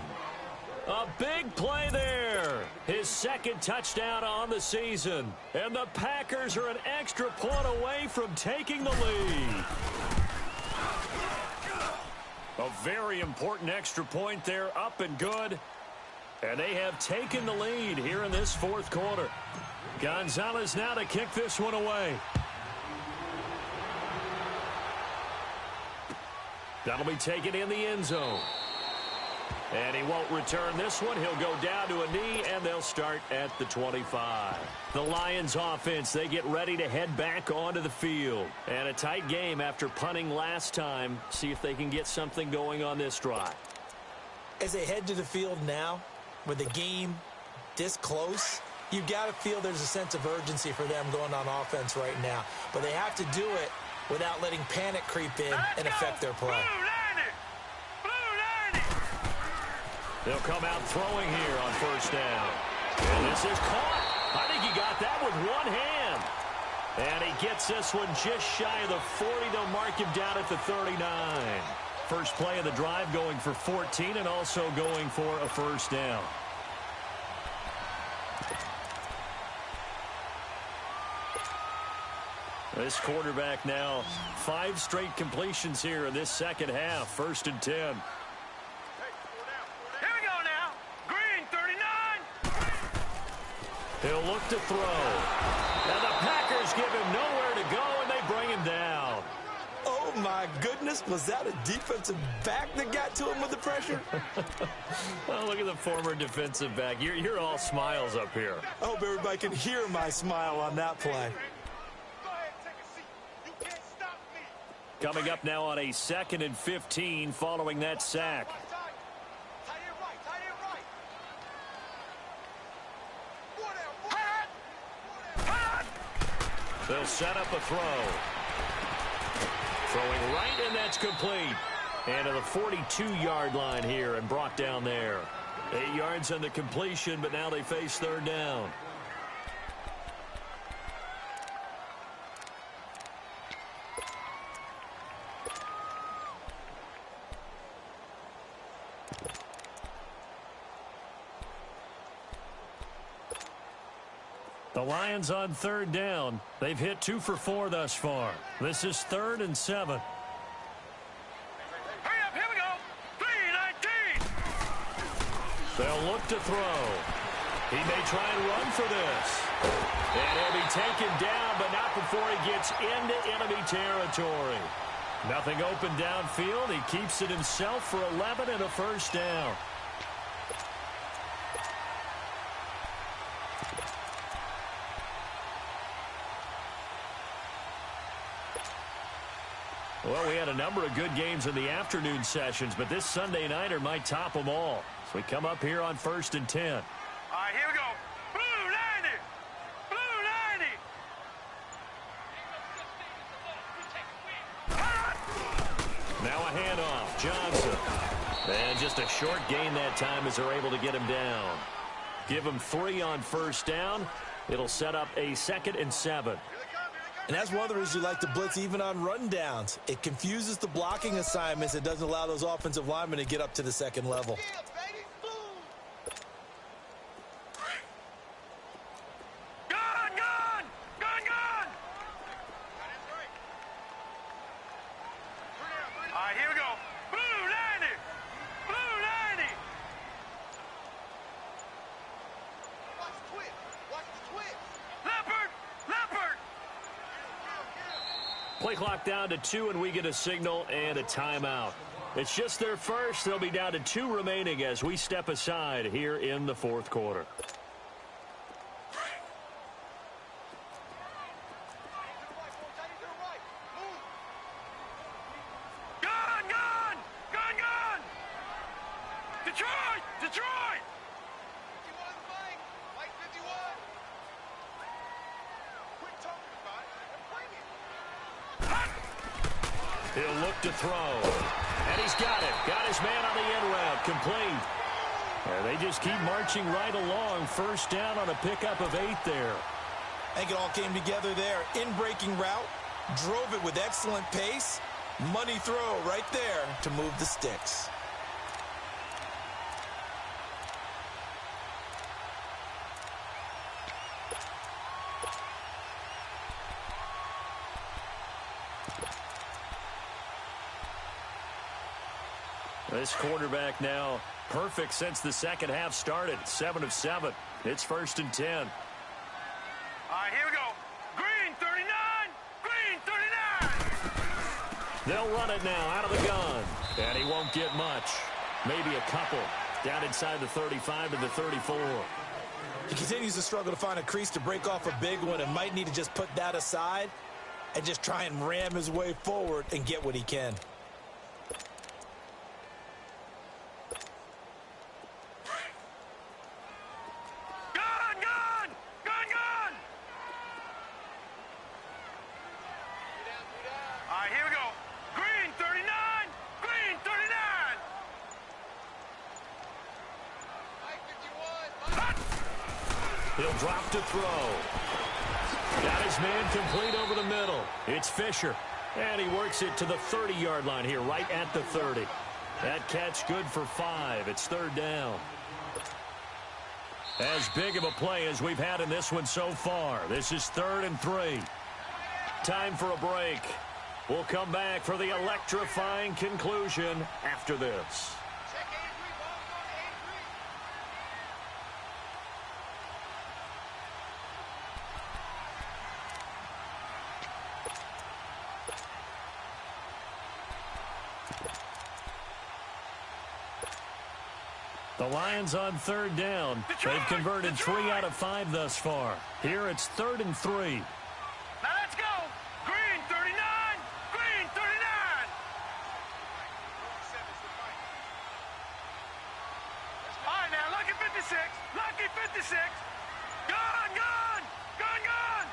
A big play there. His second touchdown on the season. And the Packers are an extra point away from taking the lead. A very important extra point there, up and good. And they have taken the lead here in this fourth quarter. Gonzalez now to kick this one away. That'll be taken in the end zone. And he won't return this one. He'll go down to a knee, and they'll start at the 25. The Lions offense, they get ready to head back onto the field. And a tight game after punting last time. See if they can get something going on this drive. As they head to the field now, with the game this close, you've got to feel there's a sense of urgency for them going on offense right now. But they have to do it without letting panic creep in and affect their play. They'll come out throwing here on first down. And this is caught. I think he got that with one hand. And he gets this one just shy of the 40. They'll mark him down at the 39. First play of the drive going for 14 and also going for a first down. This quarterback now 5 straight completions here in this second half. First and 10. Here we go now. Green 39. He'll look to throw. And the Packers give him nowhere to go, and they bring him down. Oh, my goodness. Was that a defensive back that got to him with the pressure? Well, look at the former defensive back. You're all smiles up here. I hope everybody can hear my smile on that play. Coming up now on a 2nd and 15 following that sack. They'll set up a throw. Throwing right, and that's complete. And to the 42-yard line here and brought down there. 8 yards on the completion, but now they face third down. The Lions on third down. They've hit 2 for 4 thus far. This is 3rd and 7. Hurry up, here we go. 3-19. They'll look to throw. He may try and run for this. And he'll be taken down, but not before he gets into enemy territory. Nothing open downfield. He keeps it himself for 11 and a first down. Well, we had a number of good games in the afternoon sessions, but this Sunday nighter might top them all. So we come up here on 1st and 10. All right, here we go. Blue 90. Blue 90. Now a handoff. Johnson. And just a short gain that time as they're able to get him down. Give him 3 on first down. It'll set up a 2nd and 7. And that's one of the reasons you like to blitz even on rundowns. It confuses the blocking assignments. It doesn't allow those offensive linemen to get up to the second level. Gun! All right, here we go. Blue 90. Watch the twist. Leopard. Play clock down to 2, and we get a signal and a timeout. It's just their first. They'll be down to 2 remaining as we step aside here in the fourth quarter. Gun! Detroit! 51 in the bank. White 51. Quit talking about it and bring it. He'll look to throw. And he's got it. Got his man on the end route. Complete. And they just keep marching right along. First down on a pickup of 8 there. I think it all came together there. In-breaking route, drove it with excellent pace. Money throw right there to move the sticks. This quarterback now perfect since the second half started. 7 of 7. It's 1st and 10. All right, here we go. Green 39. Green 39. They'll run it now out of the gun. And he won't get much. Maybe a couple. Down inside the 35 to the 34. He continues to struggle to find a crease to break off a big one and might need to just put that aside and just try and ram his way forward and get what he can. He'll drop to throw. Got his man complete over the middle. It's Fisher. And he works it to the 30-yard line here, right at the 30. That catch good for 5. It's 3rd down. As big of a play as we've had in this one so far. This is 3rd and 3. Time for a break. We'll come back for the electrifying conclusion after this. The Lions on 3rd down. They've converted 3 out of 5 thus far. Here it's 3rd and 3. Now let's go. Green 39. Green 39. All right, now lucky 56. Lucky 56. Gone, gone. Gone, gone.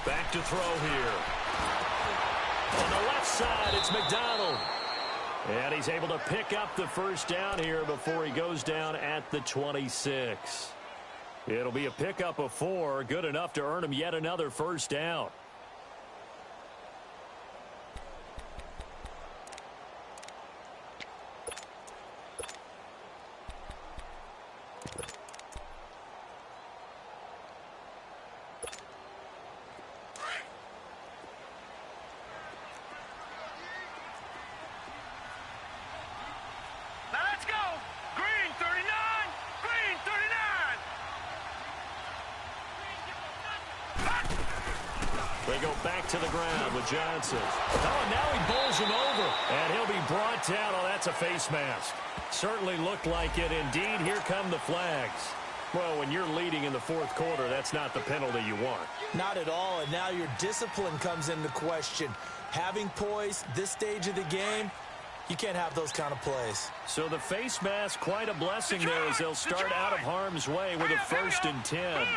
Back to throw here. On the left side, it's McDonald. And he's able to pick up the first down here before he goes down at the 26. It'll be a pickup of 4, good enough to earn him yet another first down. They go back to the ground with Johnson. Oh, and now he bowls him over. And he'll be brought down. Oh, that's a face mask. Certainly looked like it. Indeed, here come the flags. Well, when you're leading in the 4th quarter, that's not the penalty you want. Not at all, and now your discipline comes into question. Having poise this stage of the game, you can't have those kind of plays. So the face mask, quite a blessing there as they'll start out of harm's way with a 1st and 10.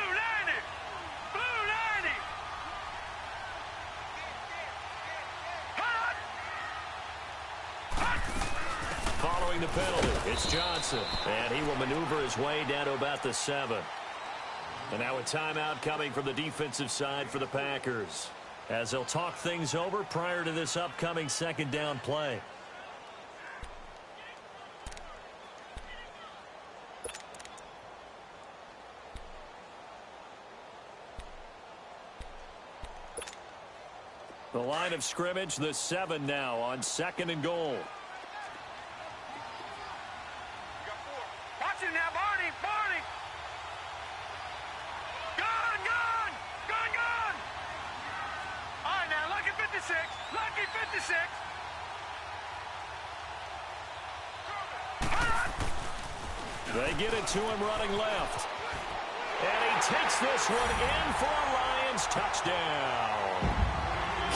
Following the penalty, it's Johnson, and he will maneuver his way down to about the 7. And now a timeout coming from the defensive side for the Packers, as they'll talk things over prior to this upcoming 2nd down play. The line of scrimmage, the 7 now on 2nd and goal. Watch him now, Barney, Barney. Gone, gone, gone, gone. All right, now, lucky 56, lucky 56. They get it to him running left. And he takes this one in for a Lions touchdown.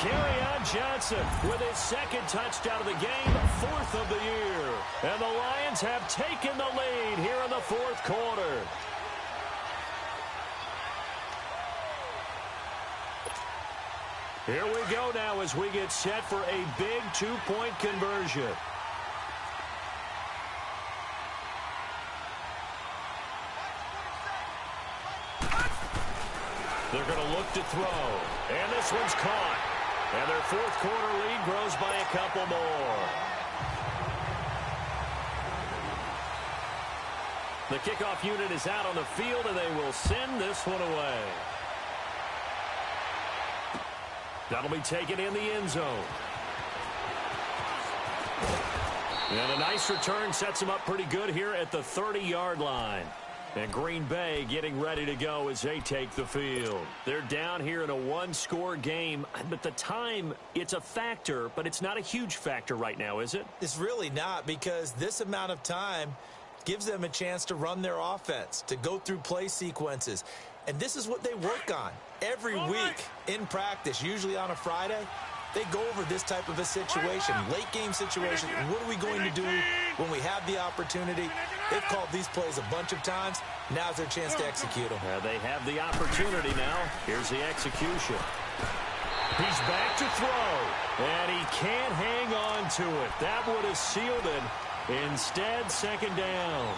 Kerryon Johnson with his 2nd touchdown of the game, 4th of the year. And the Lions have taken the lead here in the 4th quarter. Here we go now as we get set for a big 2-point conversion. They're going to look to throw. And this one's caught. And their fourth quarter lead grows by a couple more. The kickoff unit is out on the field, and they will send this one away. That'll be taken in the end zone. And a nice return sets them up pretty good here at the 30-yard line. And Green Bay getting ready to go as they take the field. They're down here in a one-score game. But the time, it's a factor, but it's not a huge factor right now, is it? It's really not, because this amount of time gives them a chance to run their offense, to go through play sequences. And this is what they work on every week in practice, usually on a Friday. They go over this type of a situation, late-game situation. What are we going to do when we have the opportunity? They've called these plays a bunch of times. Now's their chance to execute them. They have the opportunity now. Here's the execution. He's back to throw, and he can't hang on to it. That would have sealed it. Instead, second down.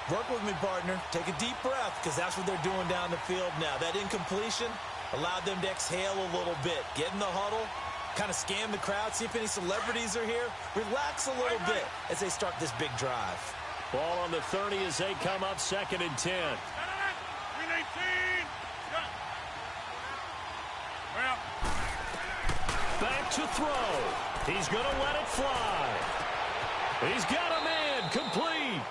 Work with me, partner. Take a deep breath, because that's what they're doing down the field now. That incompletion allowed them to exhale a little bit. Get in the huddle, kind of scan the crowd, see if any celebrities are here. Relax a little bit as they start this big drive. Ball on the 30 as they come up, 2nd and 10. Back to throw. He's going to let it fly. He's got a man, complete.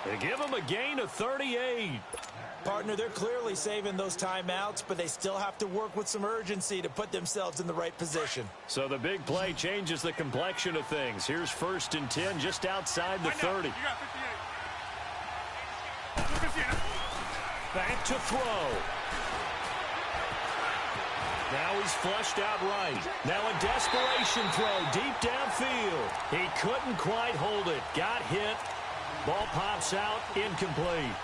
They give him a gain of 38. Partner, they're clearly saving those timeouts, but they still have to work with some urgency to put themselves in the right position. So the big play changes the complexion of things. Here's 1st and 10 just outside the 30. Back to throw. Now he's flushed out right. Now a desperation throw deep downfield. He couldn't quite hold it. Got hit. Ball pops out, incomplete.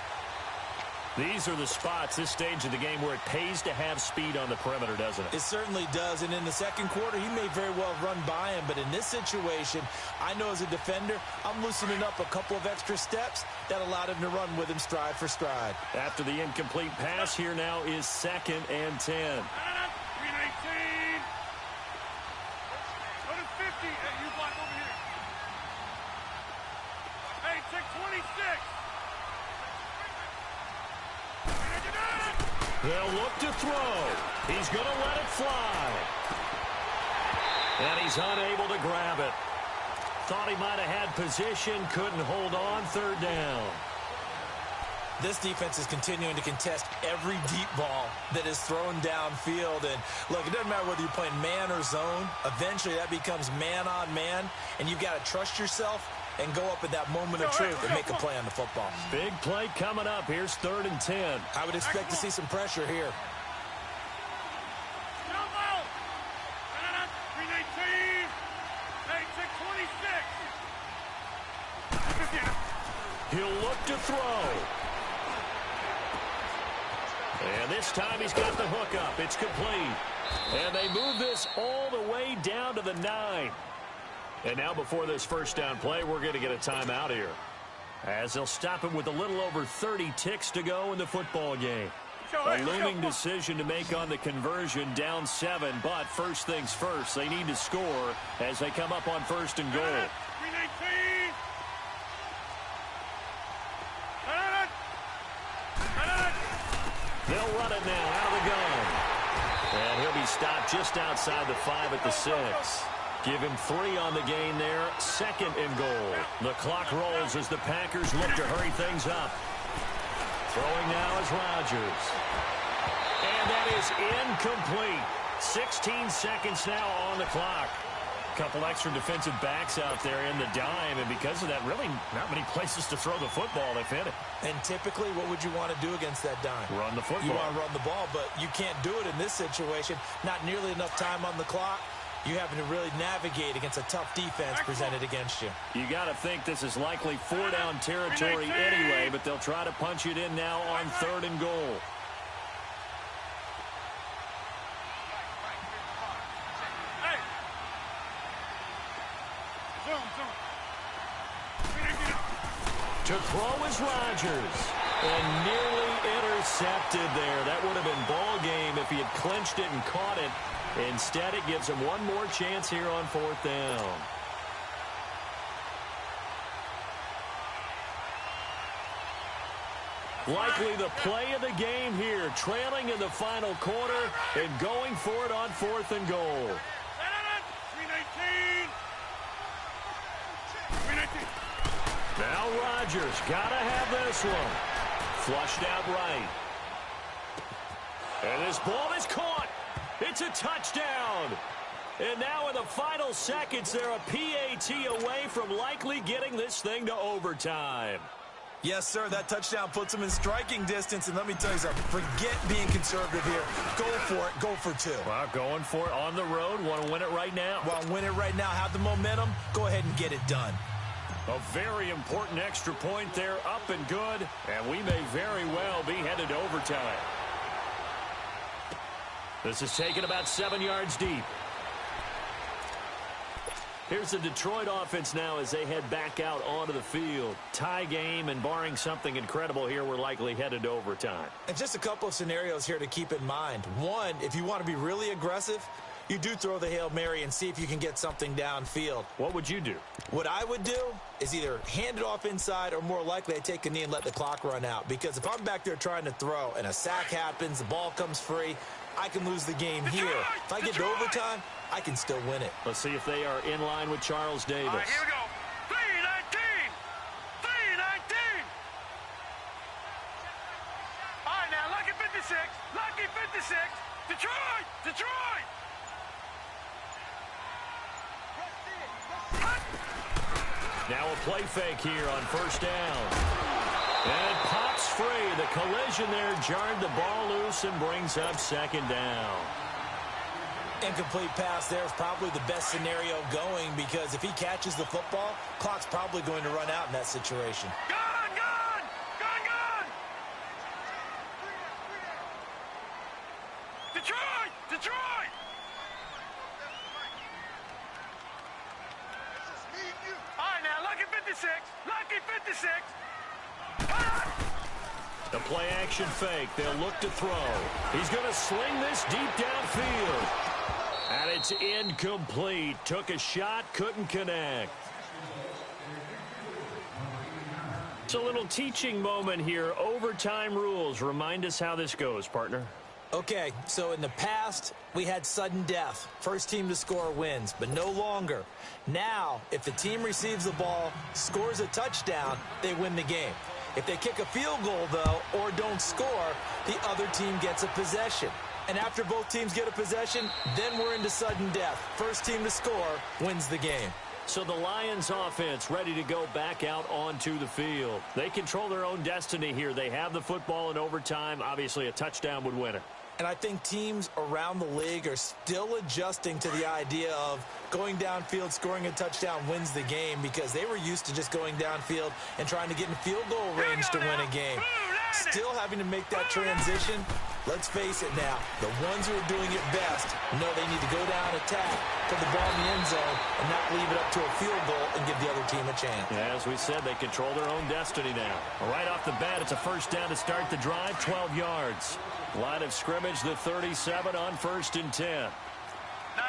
These are the spots, this stage of the game, where it pays to have speed on the perimeter, doesn't it? It certainly does, and in the second quarter, he may very well run by him, but in this situation, I know as a defender, I'm loosening up a couple of extra steps that allowed him to run with him stride for stride. After the incomplete pass, here now is 2nd and 10. They'll look to throw. He's going to let it fly. And he's unable to grab it. Thought he might have had position, couldn't hold on, 3rd down. This defense is continuing to contest every deep ball that is thrown downfield. And look, it doesn't matter whether you're playing man or zone. Eventually that becomes man on man, and you've got to trust yourself and go up at that moment of truth and make a play on the football. Big play coming up. Here's 3rd and 10. I would expect to see some pressure here. He'll look to throw. And this time he's got the hook up. It's complete. And they move this all the way down to the 9. And now before this first down play, we're going to get a timeout here, as they'll stop him with a little over 30 ticks to go in the football game. A looming decision to make on the conversion, down 7. But first things first, they need to score as they come up on 1st and goal. They'll run it now out of the gun. And he'll be stopped just outside the 5 at the 6. Give him 3 on the gain there. 2nd and goal. The clock rolls as the Packers look to hurry things up. Throwing now is Rodgers. And that is incomplete. 16 seconds now on the clock. Couple extra defensive backs out there in the dime, and because of that, really not many places to throw the football if hit it. And typically, what would you want to do against that dime? Run the football. You want to run the ball, but you can't do it in this situation. Not nearly enough time on the clock. You having to really navigate against a tough defense presented against you. You got to think this is likely 4-down territory anyway, but they'll try to punch it in now on 3rd and goal. To throw is Rodgers. And nearly intercepted there. That would have been ball game if he had clinched it and caught it. Instead, it gives him one more chance here on 4th down. Likely the play of the game here, trailing in the final quarter and going for it on 4th and goal. 319. 319. Now Rodgers got to have this one. Flushed out right. And this ball is caught. It's a touchdown. And now in the final seconds, they're a PAT away from likely getting this thing to overtime. Yes, sir, that touchdown puts them in striking distance. And let me tell you something, forget being conservative here. Go for it. Go for 2. Well, going for it on the road. Want to win it right now. Well, win it right now. Have the momentum. Go ahead and get it done. A very important extra point there, up and good. And we may very well be headed to overtime. This is taken about 7 yards deep. Here's the Detroit offense now as they head back out onto the field. Tie game, and barring something incredible here, we're likely headed to overtime. And just a couple of scenarios here to keep in mind. One, if you want to be really aggressive, you do throw the Hail Mary and see if you can get something downfield. What would you do? What I would do is either hand it off inside or more likely I take a knee and let the clock run out. Because if I'm back there trying to throw and a sack happens, the ball comes free, I can lose the game here. If I get to overtime, I can still win it. Let's see if they are in line with Charles Davis. All right, here we go. 319. 319. All right, now, lucky 56. Lucky 56. Detroit. Detroit. Now a play fake here on 1st down. And it pops free. The collision there jarred the ball loose and brings up 2nd down. Incomplete pass there is probably the best scenario going because if he catches the football, clock's probably going to run out in that situation. Gun, gun. Gun, gun. Detroit. Detroit. All right, now, lucky 56. Lucky 56. The play action fake. They'll look to throw. He's going to sling this deep downfield. And it's incomplete. Took a shot, couldn't connect. It's a little teaching moment here. Overtime rules. Remind us how this goes, partner. Okay, so in the past, we had sudden death. First team to score wins, but no longer. Now, if the team receives the ball, scores a touchdown, they win the game. If they kick a field goal, though, or don't score, the other team gets a possession. And after both teams get a possession, then we're into sudden death. First team to score wins the game. So the Lions offense ready to go back out onto the field. They control their own destiny here. They have the football in overtime. Obviously, a touchdown would win it. And I think teams around the league are still adjusting to the idea of going downfield, scoring a touchdown wins the game because they were used to just going downfield and trying to get in field goal range to win a game. Still having to make that transition. Let's face it now, the ones who are doing it best know they need to go down, attack, put the ball in the end zone, and not leave it up to a field goal and give the other team a chance. As we said, they control their own destiny now. Right off the bat, it's a 1st down to start the drive, 12 yards. Line of scrimmage, the 37 on 1st and 10. No,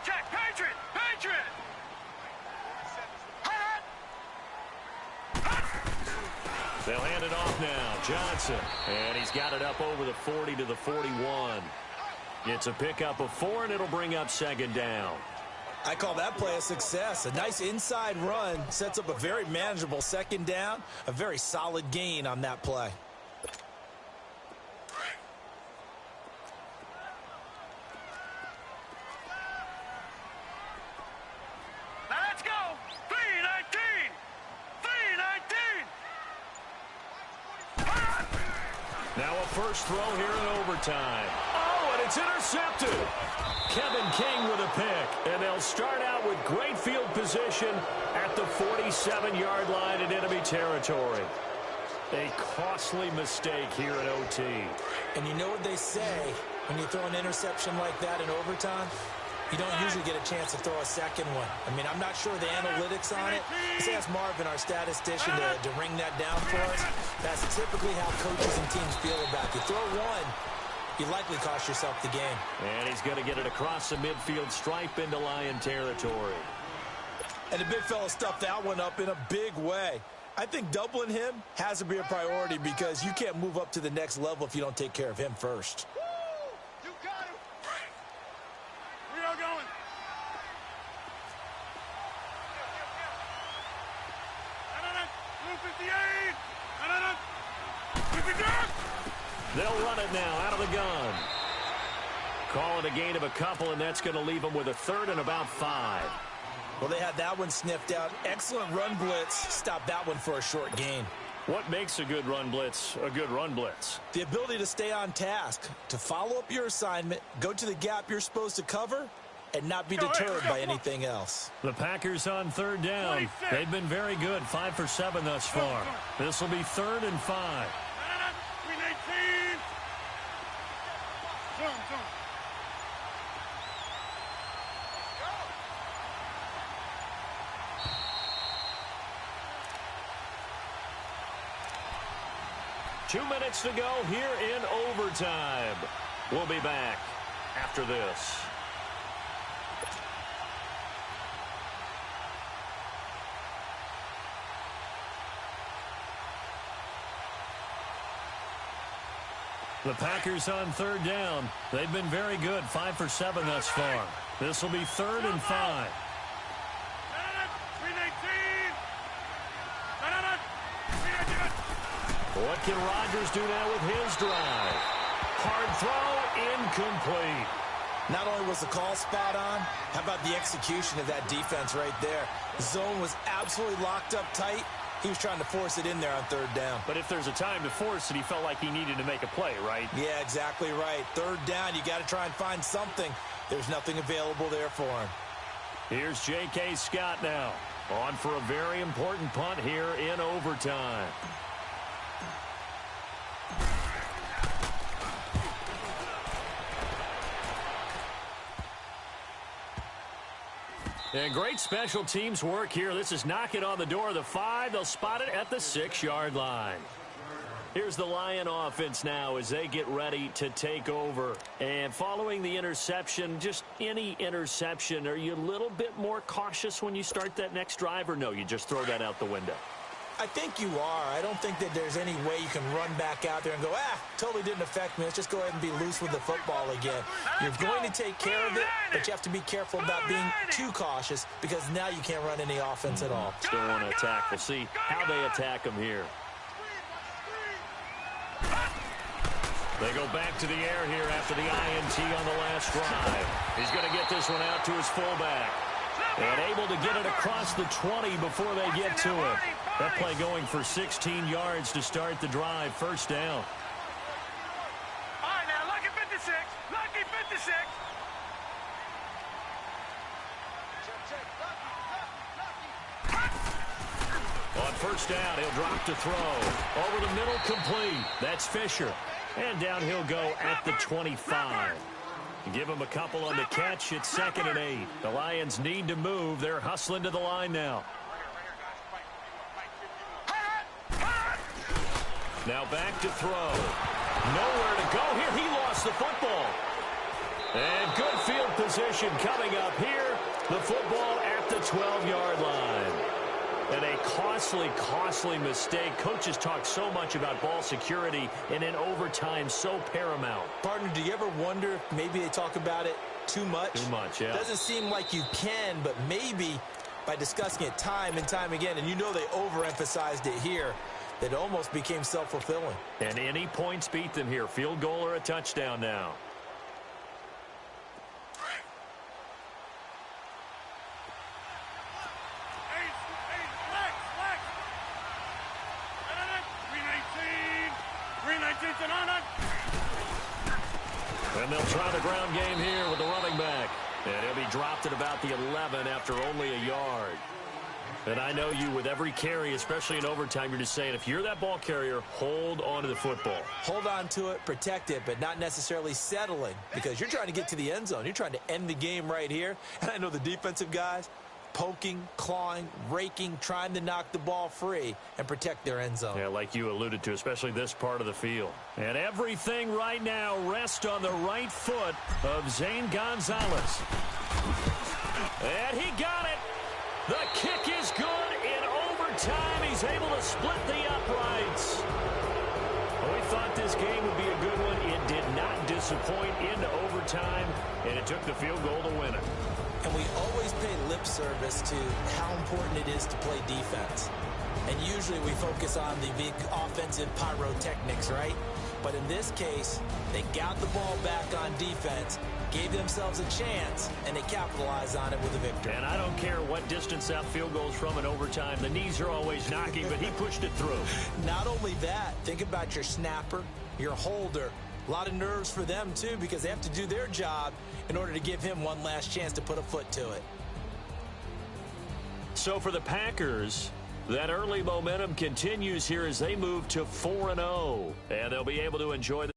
Jack, Patriot. They'll hand it off now. Johnson. And he's got it up over the 40 to the 41. It's a pickup of 4, and it'll bring up 2nd down. I call that play a success. A nice inside run sets up a very manageable 2nd down. A very solid gain on that play. Now let's go. 319. 319. Now a first throw here in overtime. Oh, and it's intercepted. Kevin King with a pick. And they'll start out with great field position at the 47-yard line in enemy territory. A costly mistake here at OT. And you know what they say when you throw an interception like that in overtime? you don't usually get a chance to throw a second one. I mean, I'm not sure the analytics on it. Let's ask Marvin, our statistician, to ring that down for us. That's typically how coaches and teams feel about you. Throw one, you likely cost yourself the game. And he's going to get it across the midfield stripe into Lion territory. And the big fella stuffed that one up in a big way. I think doubling him has to be a priority because you can't move up to the next level if you don't take care of him first. You got him. We are going. Blue 58. They'll run it now out of the gun. Call it a gain of a couple, and that's going to leave them with a third and about 5. Well, they had that one sniffed out. Excellent run blitz. Stop that one for a short gain. What makes a good run blitz a good run blitz? The ability to stay on task, to follow up your assignment, go to the gap you're supposed to cover, and not be deterred by anything else. The Packers on third down. They've been very good, 5 for 7 thus far. This will be 3rd and 5. Green 18. Zone. 2 minutes to go here in overtime. We'll be back after this. The Packers on third down. They've been very good, 5 for 7 thus far. This will be 3rd and 5. What can Rodgers do now with his drive? Hard throw, incomplete. Not only was the call spot on, how about the execution of that defense right there? The zone was absolutely locked up tight. He was trying to force it in there on third down. But if there's a time to force it, he felt like he needed to make a play, right? Yeah, exactly right. Third down, you got to try and find something. There's nothing available there for him. Here's J.K. Scott now, on for a very important punt here in overtime. And great special teams work here. This is knocking on the door of the 5. They'll spot it at the 6-yard line. Here's the Lion offense now as they get ready to take over. And following the interception, just any interception, are you a little bit more cautious when you start that next drive, or no, you just throw that out the window? I think you are. I don't think that there's any way you can run back out there and go, totally didn't affect me. Let's just go ahead and be loose with the football again. You're going to take care of it, but you have to be careful about being too cautious because now you can't run any offense at all. Still want to attack. We'll see how they attack them here. They go back to the air here after the INT on the last drive. He's going to get this one out to his fullback. And able to get it across the 20 before they get to it. That play going for 16 yards to start the drive. First down. All right, now, lucky 56. Lucky 56. On first down, he'll drop to throw. Over the middle, complete. That's Fisher. And down he'll go at the 25. Give him a couple on the catch. It's 2nd and 8. The Lions need to move. They're hustling to the line now. Now back to throw. Nowhere to go here. He lost the football. And good field position coming up here. The football at the 12-yard line. And a costly mistake. Coaches talk so much about ball security, and in overtime, so paramount. Partner, do you ever wonder if maybe they talk about it too much? Too much, yeah. Doesn't seem like you can, but maybe by discussing it time and time again, and you know they overemphasized it here, that it almost became self-fulfilling. And any points beat them here. Field goal or a touchdown now. And they'll try the ground game here with the running back. And he'll be dropped at about the 11 after only a yard. And I know you, with every carry, especially in overtime, you're just saying, if you're that ball carrier, hold on to the football. Hold on to it, protect it, but not necessarily settling, because you're trying to get to the end zone. You're trying to end the game right here. And I know the defensive guys, poking, clawing, raking, trying to knock the ball free and protect their end zone. Yeah, like you alluded to, especially this part of the field. And everything right now rests on the right foot of Zane Gonzalez. And he got it. The kick is good in overtime. He's able to split the uprights. Well, we thought this game would be a good one. It did not disappoint into overtime, and it took the field goal to win it. And we always pay lip service to how important it is to play defense. And usually we focus on the big offensive pyrotechnics, right? But in this case, they got the ball back on defense, gave themselves a chance, and they capitalized on it with a victory. And I don't care what distance that field goes from in overtime. The knees are always knocking, but he pushed it through. Not only that, think about your snapper, your holder. A lot of nerves for them, too, because they have to do their job in order to give him one last chance to put a foot to it. So for the Packers, that early momentum continues here as they move to 4-0. And they'll be able to enjoy